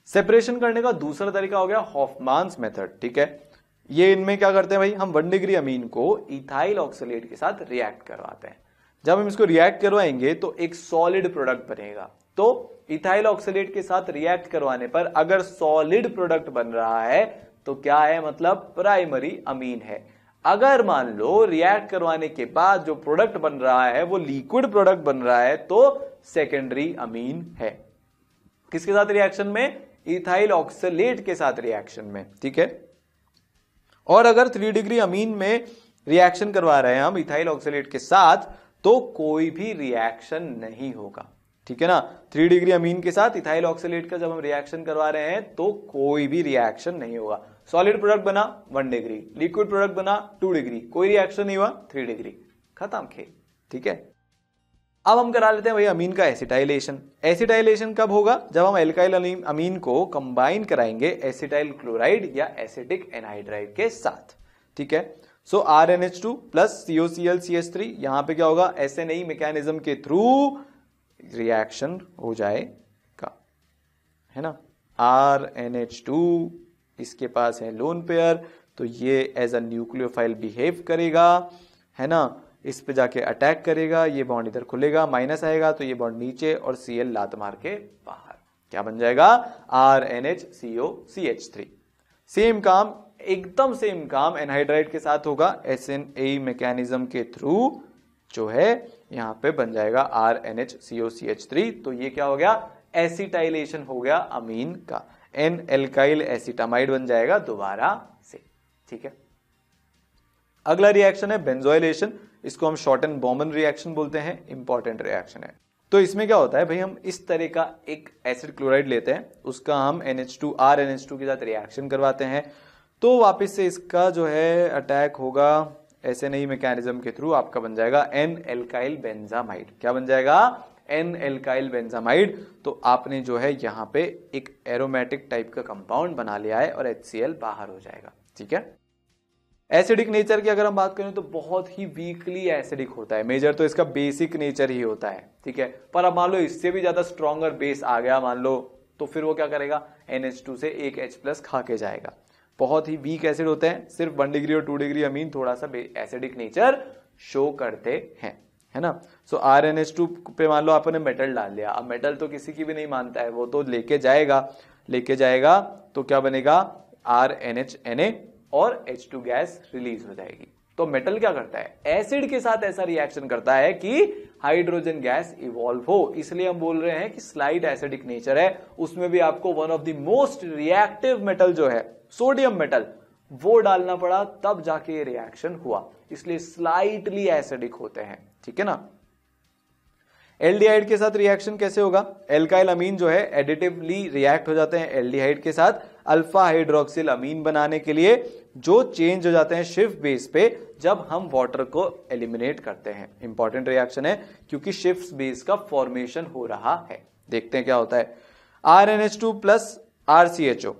सेपरेशन करने का दूसरा तरीका हो गया हॉफमान्स मेथड, ठीक है। ये इनमें क्या करते हैं भाई, हम 1 डिग्री अमीन को इथाइल ऑक्सलेट के साथ रिएक्ट करवाते हैं। जब हम इसको रिएक्ट करवाएंगे तो एक सॉलिड प्रोडक्ट बनेगा। तो इथाइल ऑक्सलेट के साथ रिएक्ट करवाने पर अगर सॉलिड प्रोडक्ट बन रहा है तो क्या है, मतलब प्राइमरी अमीन है। अगर मान लो रिएक्ट करवाने के बाद जो प्रोडक्ट बन रहा है वो लिक्विड प्रोडक्ट बन रहा है तो सेकेंडरी अमीन है। किसके साथ रिएक्शन में? इथाइल ऑक्सलेट के साथ रिएक्शन में, ठीक है। और अगर 3 डिग्री अमीन में रिएक्शन करवा रहे हैं हम इथाइल ऑक्सलेट के साथ तो कोई भी रिएक्शन नहीं होगा, ठीक है ना। 3 डिग्री अमीन के साथ इथाइल ऑक्सलेट का जब हम रिएक्शन करवा रहे हैं तो कोई भी रिएक्शन नहीं होगा। सॉलिड प्रोडक्ट बना 1 डिग्री, लिक्विड प्रोडक्ट बना 2 डिग्री, कोई रिएक्शन नहीं हुआ, 3 डिग्री, खत्म खेल, ठीक है। अब हम करा लेते हैं भाई अमीन का एसिटाइलेशन। एसिटाइलेशन कब होगा? जब हम एल्काइल अमीन को कंबाइन कराएंगे एसिटाइल क्लोराइड या एसिटिक एनहाइड्राइड के साथ, ठीक है। सो RNH2 प्लस COCl यहां पे क्या होगा? SNAE मैकेनिज्म के थ्रू रिएक्शन हो जाएगा, है ना। RNH2 इसके पास है लोन पेयर, तो ये एज अ न्यूक्लियोफाइल बिहेव करेगा, है ना। इस पे जाके अटैक करेगा, ये बॉन्ड इधर खुलेगा, माइनस आएगा तो ये बॉन्ड नीचे, और Cl लात मार के बाहर, क्या बन जाएगा? RNHCOCH3। सेम काम, एकदम सेम काम एनहाइड्राइड के साथ होगा। SNAE मैकेनिज्म के थ्रू जो है यहां पे बन जाएगा RNHCOCH3। तो ये क्या हो गया? एसिटाइलेशन हो गया अमीन का, एन एल्काइल एसिटामाइड बन जाएगा दोबारा से, ठीक है। अगला रिएक्शन है बेंजोइलेशन। इसको हम शॉर्ट एंड बॉमन रिएक्शन बोलते हैं, इंपॉर्टेंट रिएक्शन है। तो इसमें क्या होता है भाई, हम इस तरह का एक एसिड क्लोराइड लेते हैं, उसका हम NH2 RNH2 के साथ रिएक्शन करवाते हैं, तो वापस से इसका जो है अटैक होगा SNAE मैकेनिज्म के थ्रू, आपका बन जाएगा एन एल्काइल बेंजामाइड। क्या बन जाएगा? N alkyl benzamide. तो आपने जो है यहां पे एक एरोमेटिक टाइप का कंपाउंड बना लिया है और HCl बाहर हो जाएगा, ठीक है। एसिडिक नेचर की अगर हम बात करें तो बहुत ही वीकली एसिडिक होता है। मेजर तो इसका बेसिक नेचर ही होता है, ठीक है। पर अब मान लो इससे भी ज्यादा स्ट्रॉन्गर बेस आ गया मान लो, तो फिर वो क्या करेगा? NH2 से एक H+ खा के जाएगा। बहुत ही वीक एसिड होते हैं। सिर्फ 1 डिग्री और 2 डिग्री अमीन थोड़ा सा एसिडिक नेचर शो करते हैं, है ना। सो RNH2 पे मान लो आपने मेटल डाल दिया। अब मेटल तो किसी की भी नहीं मानता है, वो तो लेके जाएगा तो क्या बनेगा? RNHNA और H2 गैस रिलीज हो जाएगी। तो मेटल क्या करता है? एसिड के साथ ऐसा रिएक्शन करता है कि हाइड्रोजन गैस इवॉल्व हो। इसलिए हम बोल रहे हैं कि स्लाइट एसिडिक नेचर है। उसमें भी आपको one of the most reactive metal जो है सोडियम मेटल, वो डालना पड़ा, तब जाके ये रिएक्शन हुआ, इसलिए स्लाइटली एसिडिक होते हैं। ठीक है ना। एल्डिहाइड के साथ रिएक्शन कैसे होगा? एल्काइल अमीन जो है एडिटिवली रिएक्ट हो जाते हैं एल्डिहाइड के साथ अल्फा हाइड्रोक्सिल अमीन बनाने के लिए, जो चेंज हो जाते हैं शिफ्ट बेस पे जब हम वाटर को एलिमिनेट करते हैं। इंपॉर्टेंट रिएक्शन है क्योंकि शिफ्ट बेस का फॉर्मेशन हो रहा है। देखते हैं क्या होता है। RNH2 प्लस RCHO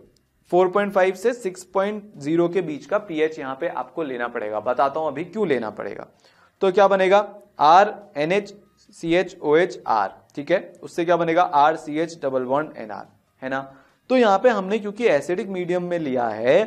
4.5 से 6.0 के बीच का पीएच यहां पे आपको लेना पड़ेगा। बताता हूं अभी क्यों लेना पड़ेगा। तो क्या बनेगा? RNHCHOHR, ठीक है। उससे क्या बनेगा? RCH डबल बॉन्ड NR, है ना। तो यहां पे हमने क्योंकि एसिडिक मीडियम में लिया है,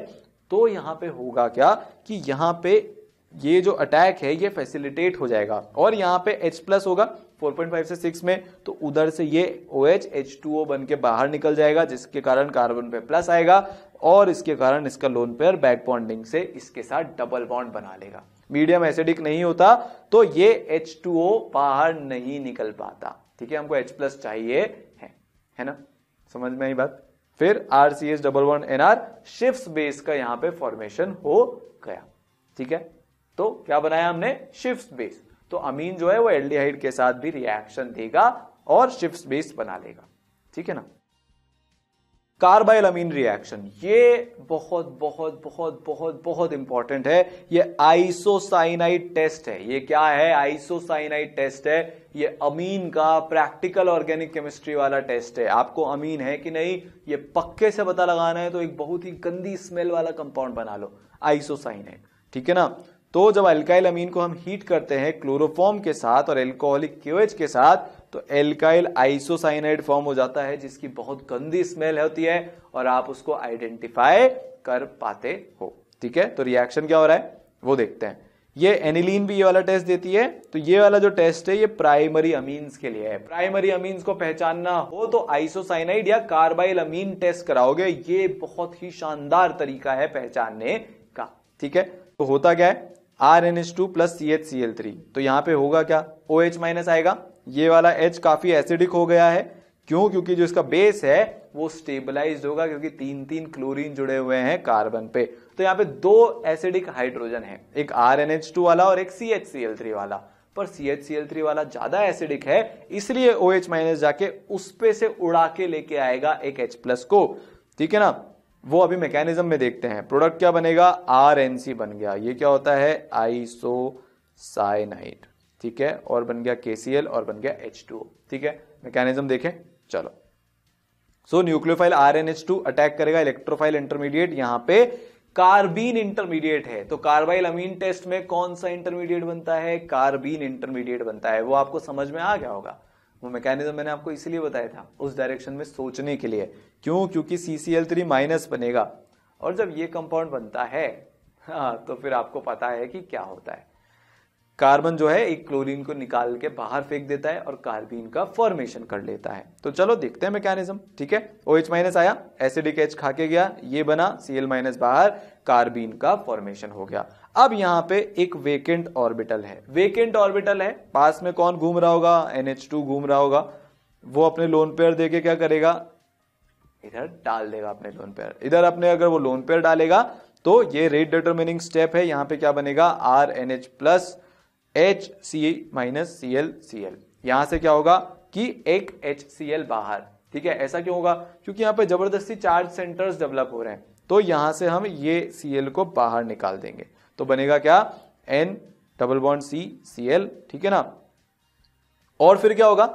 तो यहां पे होगा क्या कि यहां पे ये जो अटैक है ये फैसिलिटेट हो जाएगा और यहां पे H प्लस होगा 4.5 से 6 में, तो उधर से ये OH H2O बन के बाहर निकल जाएगा, जिसके कारण कार्बन पे प्लस आएगा और इसके कारण इसका लोन पेयर बैक बॉन्डिंग से इसके साथ डबल बॉन्ड बना लेगा। मीडियम एसिडिक नहीं होता तो ये H2O बाहर नहीं निकल पाता। ठीक है, हमको H प्लस चाहिए है ना। समझ में आई बात। फिर RCH double bond NR shift base का यहां पे फॉर्मेशन हो गया। ठीक है, तो क्या बनाया हमने? Shift base. तो अमीन जो है वो एल्डिहाइड के साथ भी रिएक्शन देगा और शिफ्ट बेस बना लेगा। ठीक है ना। कार्बाइल अमीन रिएक्शन, ये बहुत बहुत बहुत बहुत बहुत इंपॉर्टेंट है। ये आइसोसाइनाइड टेस्ट है। ये क्या है? आइसोसाइनाइड टेस्ट है। ये अमीन का प्रैक्टिकल ऑर्गेनिक केमिस्ट्री वाला टेस्ट है। आपको अमीन है कि नहीं ये पक्के से पता लगाना है, तो एक बहुत ही गंदी स्मेल वाला कंपाउंड बना लो, आइसोसाइनाइड। ठीक है ना। तो जब अल्काइल अमीन को हम हीट करते हैं क्लोरोफॉर्म के साथ और एल्कोहलिक KOH के साथ, तो एल्काइल आइसोसाइनाइड फॉर्म हो जाता है, जिसकी बहुत गंदी स्मेल होती है और आप उसको आइडेंटिफाई कर पाते हो। ठीक है, तो रिएक्शन क्या हो रहा है वो देखते हैं। ये एनिलीन भी ये वाला टेस्ट देती है। तो ये वाला जो टेस्ट है ये प्राइमरी अमीन्स के लिए है। प्राइमरी अमीन्स को पहचानना हो तो आइसोसाइनाइड या कार्बाइल अमीन टेस्ट कराओगे। ये बहुत ही शानदार तरीका है पहचानने का। ठीक है, तो होता क्या है? RNH2 प्लस CHCl3, तो यहां पे होगा क्या? OH माइनस आएगा। ये वाला H काफी एसिडिक हो गया है। क्यों? क्योंकि जो इसका बेस है वो स्टेबलाइज्ड होगा, क्योंकि 3-3 क्लोरीन जुड़े हुए हैं कार्बन पे। तो यहाँ पे 2 एसिडिक हाइड्रोजन है, एक RNH2 वाला और एक CHCl3 वाला। पर CHCl3 वाला ज्यादा एसिडिक है, इसलिए OH माइनस जाके उस पे से उड़ा के लेके आएगा एक H प्लस को। ठीक है ना। वो अभी मैकेनिज्म में देखते हैं। प्रोडक्ट क्या बनेगा? RNC बन गया। ये क्या होता है? आइसोसाइनाइड। ठीक है, और बन गया KCl और बन गया H2O। ठीक है, मैकेनिज्म देखें। चलो, सो न्यूक्लियोफाइल RNH2 अटैक करेगा इलेक्ट्रोफाइल इंटरमीडिएट। यहां पे कार्बीन इंटरमीडिएट है, तो कार्बाइल अमीन टेस्ट में कौन सा इंटरमीडिएट बनता है? कार्बीन इंटरमीडिएट बनता है। वो आपको समझ में आ गया होगा। वो मैकेनिज्म मैंने आपको इसलिए बताया था, उस डायरेक्शन में सोचने के लिए। क्यों? क्योंकि CCl3 माइनस बनेगा और जब ये कंपाउंड बनता है तो फिर आपको पता है कि क्या होता है। कार्बन जो है एक क्लोरीन को निकाल के बाहर फेंक देता है और कार्बीन का फॉर्मेशन कर लेता है। तो चलो देखते हैं मैकेनिज्म। ठीक है, OH माइनस आया, एसिडिक H खा के गया, ये बना Cl माइनस बाहर, कार्बीन का फॉर्मेशन हो गया। अब यहां पे एक वेकेंट ऑर्बिटल है। वेकेंट ऑर्बिटल है, पास में कौन घूम रहा होगा? NH2 घूम रहा होगा। वो अपने लोन पेयर देके क्या करेगा? इधर डाल देगा अपने लोन पेयर। इधर अपने अगर वो लोन पेयर डालेगा तो ये रेट डिटरमिनिंग स्टेप है। यहां पे क्या बनेगा? RNH plus HC minus ClCl। यहां से क्या होगा कि एक HCl बाहर। ठीक है, ऐसा क्यों होगा? क्योंकि यहां पे जबरदस्ती चार्ज सेंटर्स डेवलप हो रहे हैं, तो यहां से हम ये Cl को बाहर निकाल देंगे। तो बनेगा क्या? N double bond C Cl। ठीक है ना। और फिर क्या होगा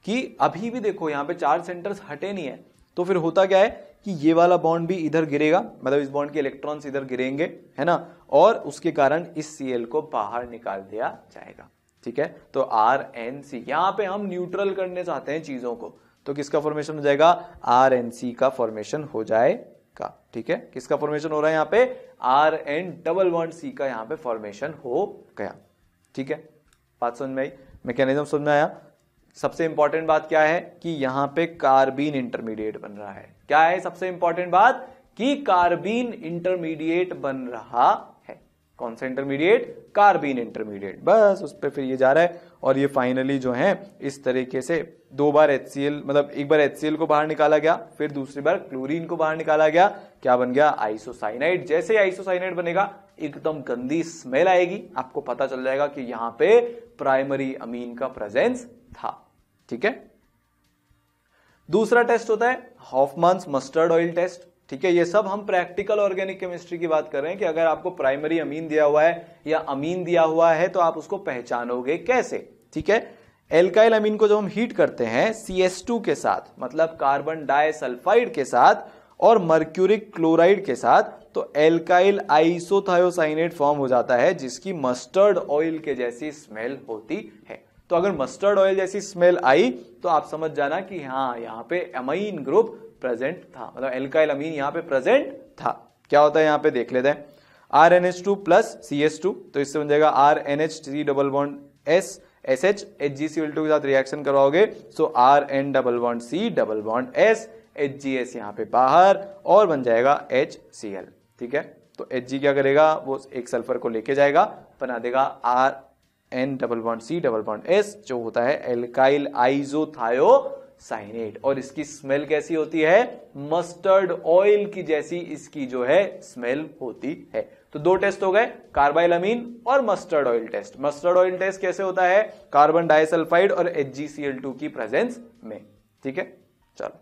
कि अभी भी देखो यहां पे चार्ज सेंटर्स हटे नहीं है, तो फिर होता क्या है कि ये वाला बॉन्ड भी इधर गिरेगा, मतलब इस बॉन्ड के इलेक्ट्रॉन्स इधर गिरेंगे, है ना, और उसके कारण इस Cl को बाहर निकाल दिया जाएगा। ठीक है, तो RNC। यहां पे हम न्यूट्रल करने चाहते हैं चीजों को, तो किसका फॉर्मेशन हो जाएगा? RNC का फॉर्मेशन हो जाएगा। ठीक है, किसका फॉर्मेशन हो रहा है? यहाँ पे RN डबल बॉन्ड C का यहाँ पे फॉर्मेशन हो गया। ठीक है, बात समझ में आई? मैकेनिज्म समझ में आया? सबसे इंपॉर्टेंट बात क्या है कि यहां पे कार्बीन इंटरमीडिएट बन रहा है। क्या है सबसे इंपॉर्टेंट बात? कि कार्बीन इंटरमीडिएट बन रहा है। कौन सा इंटरमीडिएट, कार्बीन इंटरमीडिएट, बस उस पर फिर ये जा रहा है। और ये फाइनली जो है इस तरीके से 2 बार HCl, मतलब एक बार HCl को बाहर निकाला गया, फिर दूसरी बार क्लोरीन को बाहर निकाला गया, क्या बन गया, आइसोसाइनाइड। जैसे ही आइसोसाइनाइड बनेगा एकदम गंदी स्मेल आएगी, आपको पता चल जाएगा कि यहां पे प्राइमरी अमीन का प्रेजेंस था। ठीक है, दूसरा टेस्ट होता है हॉफमैन्स मस्टर्ड ऑयल टेस्ट। ठीक है, ये सब हम प्रैक्टिकल ऑर्गेनिक केमिस्ट्री की बात कर रहे हैं कि अगर आपको प्राइमरी अमीन दिया हुआ है या अमीन दिया हुआ है तो आप उसको पहचानोगे कैसे। ठीक है, एल्काइल अमीन को जब हम हीट करते हैं CS2 के साथ, मतलब कार्बन डाइसल्फाइड के साथ और मर्क्यूरिक क्लोराइड के साथ, तो एल्काइल आइसोथायोसाइनेट फॉर्म हो जाता है जिसकी मस्टर्ड ऑयल के जैसी स्मेल होती है। तो अगर मस्टर्ड ऑयल जैसी स्मेल आई तो आप समझ जाना कि हाँ यहाँ पे अमीन ग्रुप प्रेजेंट था, मतलब एल्काइल अमीन यहाँ पे प्रेजेंट था। क्या होता है यहाँ पे देख लेते हैं, RNH2 प्लस CS2, तो इससे बन जाएगा RNH3 double bond S SH HgCl2 के साथ रिएक्शन करवाओगे, सो RN double bond C double bond S HgS यहाँ पे बाहर और बन जाएगा HCl। ठीक है, तो Hg क्या करेगा, वो एक सल्फर को लेके जाएगा, बना देगा RN double bond C double bond S, जो होता है एल्काइल आइसोथायोसाइनेट। और इसकी स्मेल कैसी होती है, मस्टर्ड ऑयल की जैसी इसकी जो है स्मेल होती है। तो 2 टेस्ट हो गए, कार्बाइल अमीन और mustard oil test. Mustard oil test कैसे होता है, कार्बन डाइसल्फाइड और HgCl2 की प्रेजेंस में। ठीक है, चलो,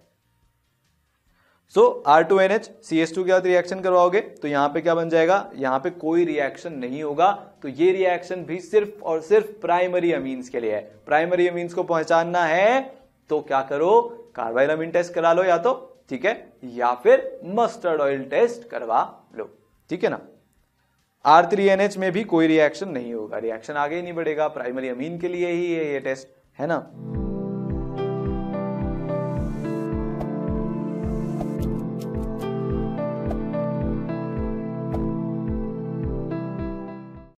सो R2NH CS2 के साथ रिएक्शन करवाओगे तो यहां पे क्या बन जाएगा, यहां पे कोई रिएक्शन नहीं होगा। तो ये रिएक्शन भी सिर्फ और सिर्फ प्राइमरी अमीन्स के लिए है। प्राइमरी अमीन्स को पहचानना है तो क्या करो, कार्बाइल अमीन टेस्ट करा लो या तो, ठीक है, या फिर मस्टर्ड ऑयल टेस्ट करवा लो। ठीक है ना, R3NH में भी कोई रिएक्शन नहीं होगा, रिएक्शन आगे ही नहीं बढ़ेगा, प्राइमरी अमीन के लिए ही है ये टेस्ट, है ना।